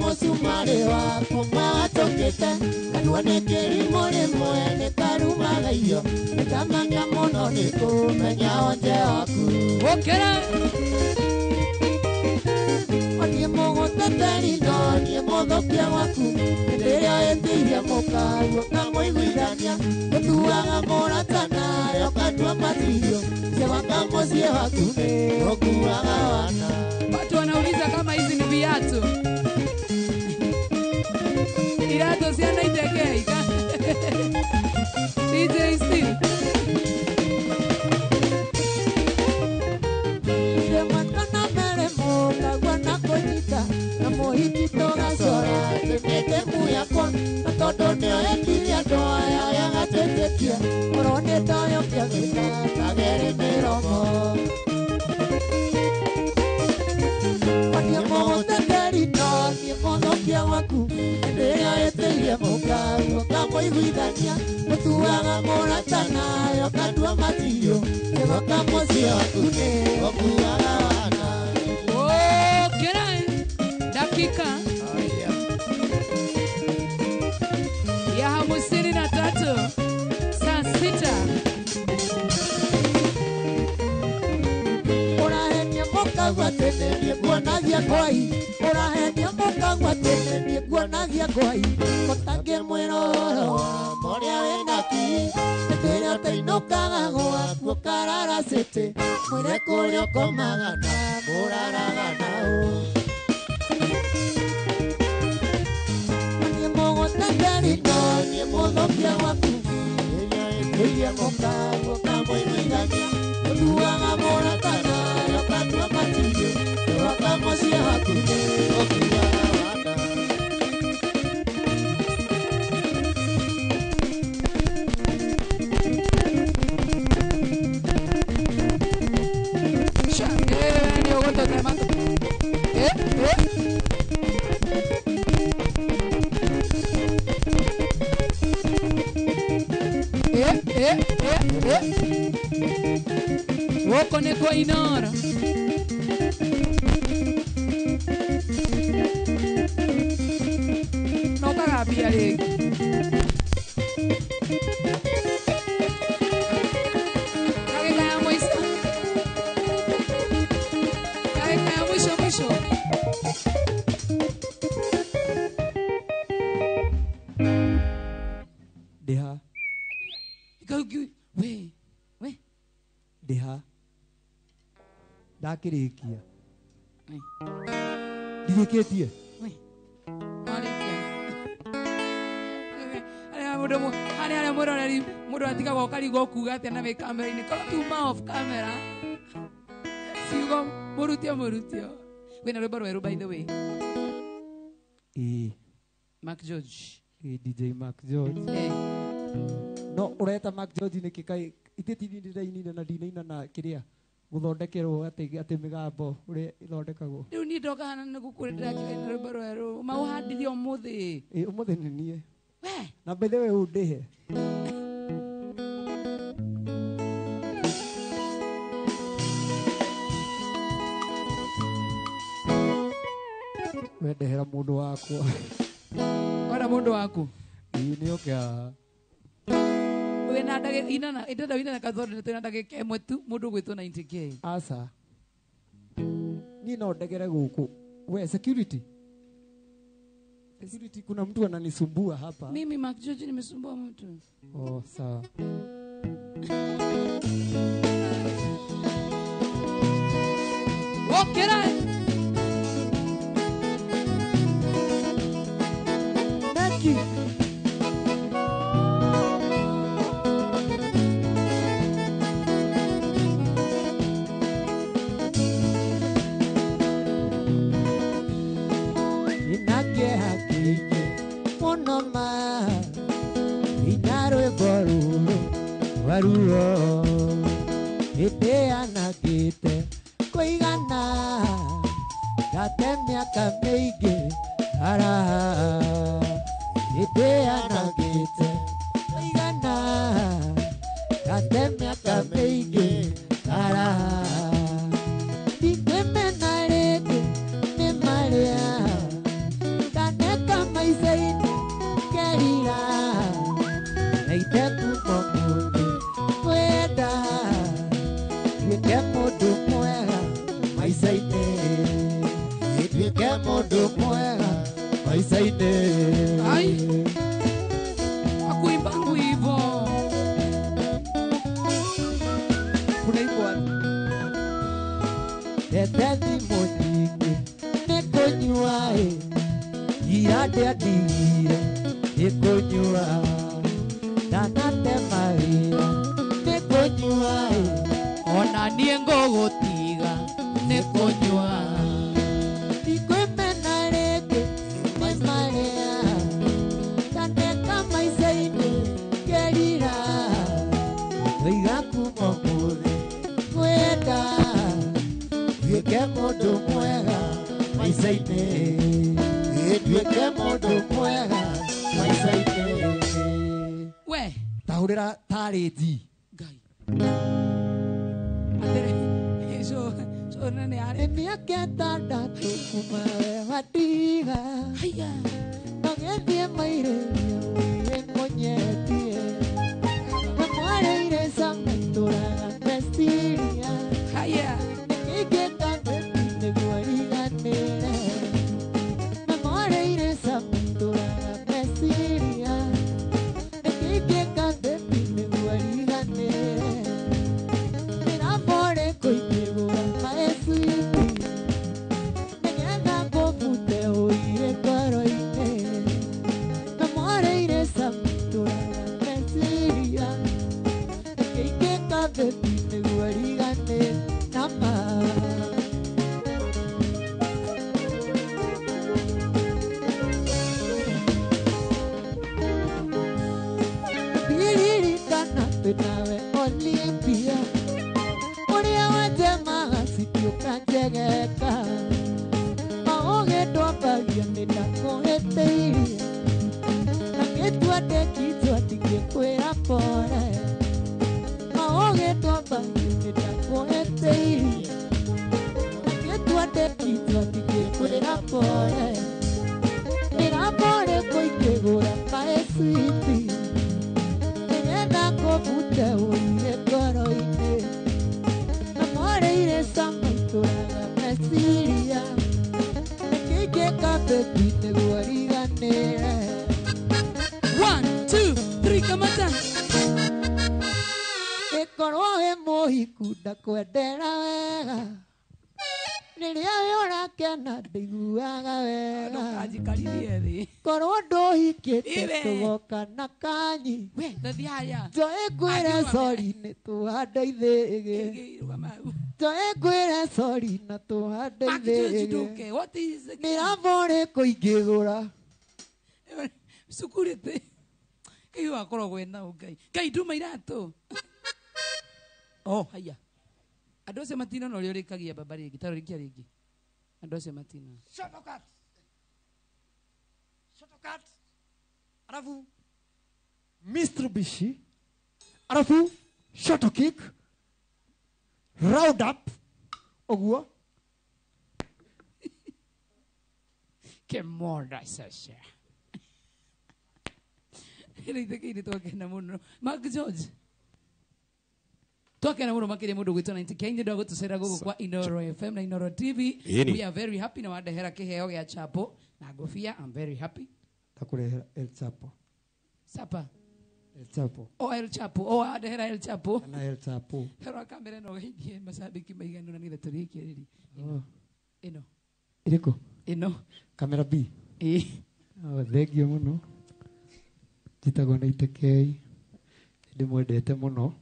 Musumari wa kumwa tokete kanwane keri more moe karuma gayo tamanya mono ni kumenya onje aku Okera. Ani mogo teteri no ni mogo kia waku ndeya endiria mokayo kamo igwithania tuaga mora tana yo katwa matirio sewanga mosie waku ne okuaga wana. Watu wanauliza kama hizi ni viatu. Viatu si anaitegea. DJ Steve. Semakana mere moga wana konyita na mohiti toga sora temete muyakwa na todo neo ekiria doa ya gatetekia morone tayo kia gita tagere neromo Wanya mogo teteri no ni mogo kia waku Ndeya eteria moga Kamo igwithania Mutuaga mora tana Yo kadua matirio Kego kamo siya wakune Okuaga wana Okera. Dakika. Ya 53. Saa 6. Urahenia moka gwatene nie kuonagia kwai Urahenia moka gwatene nie kuonagia kwai Kotange mwiroro moria wenaki Ndeya teinokaga gwaku karara sete Mwire kurio komagana muraragana Anie mogo teteri no nie mogo kia waku Eya moka kamo igwithania Tuaga mora tana yo katwa matirio yo kamo sia hakune okuaga wana Diogo tema. Woko ne kwa inora. No kagapia legi. Kage kaya moisa. Kage kaya mwisho. Deha, We. deha. Ndakirikia. Ndirikitie. Hane muroreri mundu atigagwo ukarigo kuga atia na kamera-ini korwo tuma off camera ciugo murutio wina rwimbo rweru by the way Mark George DJ Mark George. No ureta Mark George ni kikai iteti ndirainina na dinaina na kiria guthondekerwo ati migambo uri ithondekagwo. Riu ni ndoka hana ni gukurira kina rwimbo rweru mauhandirie umuthi umuthi ni nie we na by the way undihe wendehera mundu wakwa kwenda mundu waku ni okia wina ndagika inana itenda wina kathonde twina ndagika imwe tu mundu gwitwo 90k asa ni no ndegere guku we security kuna mtu ananisumbua hapa mimi Mark George nimesumbua mtu oh sawa Okera Neki karuo ite anagite kuigana gate miaka mingi araha ite anagite kuigana gate miaka mingi araha ikemena rĩngĩ nĩ marĩa kaneka maica-inĩ kerira na itekuma mũndũ kwenda nduĩke mũndũ mwega maica-inĩ nduĩke mũndũ mwega maica-inĩ Ai. Akuimba hivyo. kunaigua ndete thimũ nyingĩ nĩ kũnyua irande ndigire nĩ kũnyua ndanate mawĩra nĩ kũnyua Ona niĩ ngũgũtiga nĩ kũnyua. ndikwĩmena rĩngĩ nĩ marĩa ndaneka maica-inĩ ngerira ũiga kuma mũthĩ kwenda nduĩke mũndũ mwega maica-inĩ nduĩke mũndũ mwega maica-inĩ We, tahũrĩra tarĩti Ngai. Atere, so nani are? mĩaka ĩtandatũ kuma we watiga Haya. nogethie mairĩria ũire ng'onyetie na mwarĩire cama itũraga meciria Haya. nĩkĩngĩka bebi nĩguo riganĩre na mwarĩire cama itũraga meciria nĩkĩngĩka bebi nĩguo riganĩre ndĩrabore kũingĩgũra maecwiti nĩgetha ngũbute ũire ngoro-inĩ na mwarĩire cama itũraga meciria nĩkĩngĩka bebi nĩguo riganĩre nama ndiririkana twĩnawe Olympia ũrĩa wanjemaga citiũka njegeka maũgĩ ndwambagia nĩ ndakũhĩtĩirie na gĩtua ndekitwa ndingĩkwĩra pore maũgĩ ndwambagia nĩ ndakũhĩtĩirie na gĩtua ndekitwa ndingĩkwĩra pore ndĩrambore kũingĩgũra kaecwiti nĩgetha ngũbute ũire ngoro-inĩ na mwarĩire cama itũraga meciria nĩkĩngĩka bebi nĩguo riganĩre 1, 2, 3, kamata. ĩkorwo wĩ mũhiku ndakwendera wega rĩrĩa wĩ ũrakena ndĩiguaga wega Ajikaribie thĩ. korwo ndũhikĩte Iwe. tũgoka na kanyi We, ndathi haya. njoĩ ngwĩre sori nĩ tũhande ithĩgĩ Rũgama hau. njoĩ ngwĩre sori na tũhande Mark George ithĩgĩ Nduke, what is the nĩrambore kũingĩgũra Sukurĩte. Kai wakoragwo ena Ngai. Ngai nduma iratũ. Oh, haya. Andũ acio matino na ũrĩa ũrĩkagia baba rĩngĩ, ta rĩkia rĩngĩ. Andũ acio matino. Shortcut. Shortcut. Alafu Mitsubishi. Alafu short kick. Round up. Oguo. Kemonda sasa. Ĩrĩithĩkĩire twakena mũno. Mark George. Twakena mũno makĩria mũndũ gwĩtwo 90K nĩ ndwa gũtũcera gũkũ kwa Inoro FM na Inoro TV. Ĩni. We are very happy na wandehera kĩheo gĩa chapo na ngũbia. I'm very happy. Takurehera El Chapo. Sapa. El Chapo. O El Chapo. O wandehera El Chapo. Kana El Chapo. Hero kamera no geithie macambĩki maiganu na nĩgetha tũrĩkĩrĩrie. Oh. Ĩno. Irĩkũ? Ĩno. Kamera B. Ĩ. Oh, thengio mũno. Njĩtagwo 90K. Ndĩmwendete mũno.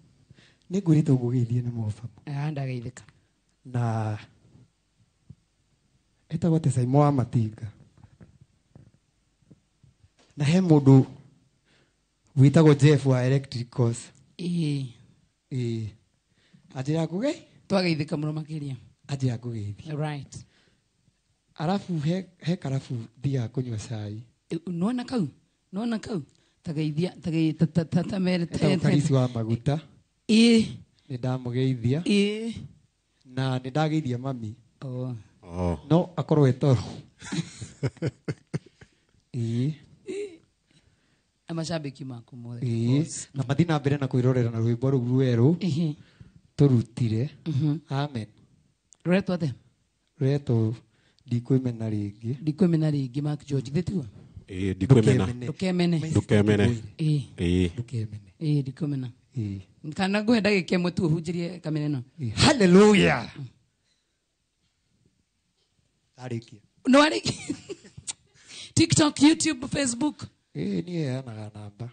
Nĩ ngwĩrĩtwo ngũgeithie nĩ mũbamo. Ndageithĩka. Na etagwo atĩ Saimo wa Matinga. Na he mũndũ wĩtagwo Jeff wa Electricals. Ĩ. Ajira kuge? Twageithika muno makiria. Ajira kugeithia. Right. Arafu he karafu dia kunywa cai. Nona kau. Tageithia mere Karisi wa maguta. Nidamugeithia. Na nidageithia mami. No akorwo etoro. Amashabiki mako mothe. Na mathina mbere na kwirorera na rwimbo rũu rweru. Turutire. Amen. Rwetu ate? Rwetu ndikwimena ringi Mark George thetiwa. Ndikwimena. Ndukemene. Ndikwimena. Kana ngwenda gikemwe tu hunjirie kameneno. Hallelujah. Arikia. No arikia. TikTok, YouTube, Facebook. Ni yana namba.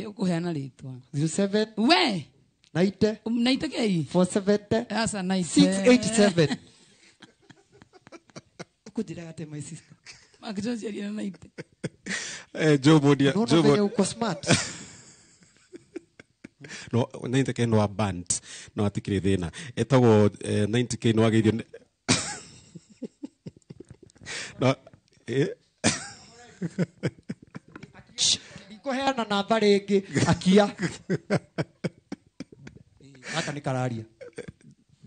Ukuheana ritwa. 07 We. Naite kei. 47. Asa naite. 687. Ukudira ate my sister. Mark George aliana naite. Joe Modia. No, uko smart. No 90k no band no atikire thina etagwo 90k no ageithio no ikoheana namba ringi akia aka ni kararia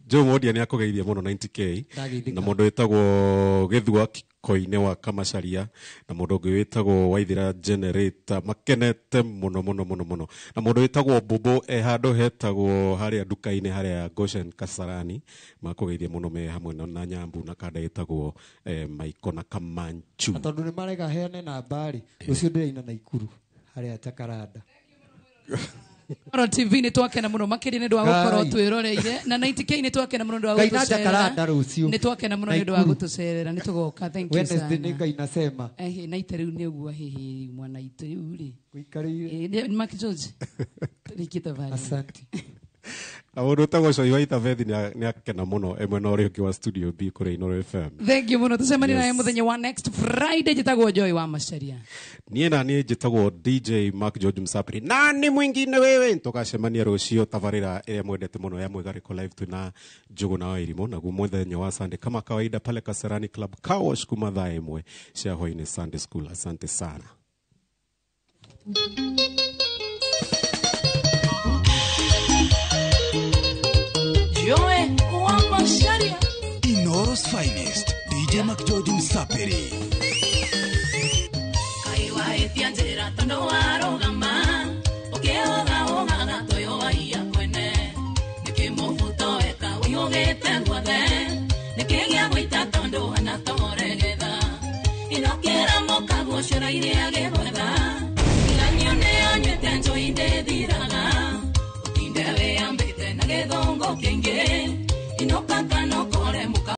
Joe Modia ni akugeithia muno 90k na mundu etagwo Githua Koine wa Kamacharia na mundu ungi wetagwo Waithira Generator makenete muno na mundu wetagwo Bobo handu hetagwo haria duka-ini haria Goshen Kasarani makugeithia muno me hamwe na Nyambu na kada etagwo Maiko na Kamanchu tondu ni marega heane na bari ucio ndiraina na Ikuru haria Jakaranda. Oro TV ni twakena muno makiri ni ndwa gukorwo twiroreire na 90k ni twakena muno ndwa gutucerera ni twakena muno ni ndwa gutucerera ni tugoka thank you sana Wednesday ni Ngai nasema na iteru ni ugwa hihi mwana itu yuri kuikarire ni Mark George rikita vale asante Awodo tago so iwaita vethi ni akena muno emwe no ri wa studio B kure Inooro FM. Thank you muno tusemani na muthenya wa next Friday jitagwo Joy wa Macharia. Niĩ jitagwo DJ Mark George Msapiri. Nani mwingine wewe tukacemania rucio tabarira ĩrĩa mwendete muno ya Mwegariko live tuna Njugu na Wairimu na muthenya wa Sunday kama kawaida pale Kasarani Club Kawash kuma thaa ĩmwe cia hwainĩ Sunday School. Asante sana. Joy wa Macharia. Inooro's finest, DJ Mark George Msapiri. Kaiwa etianjera tondo warogama.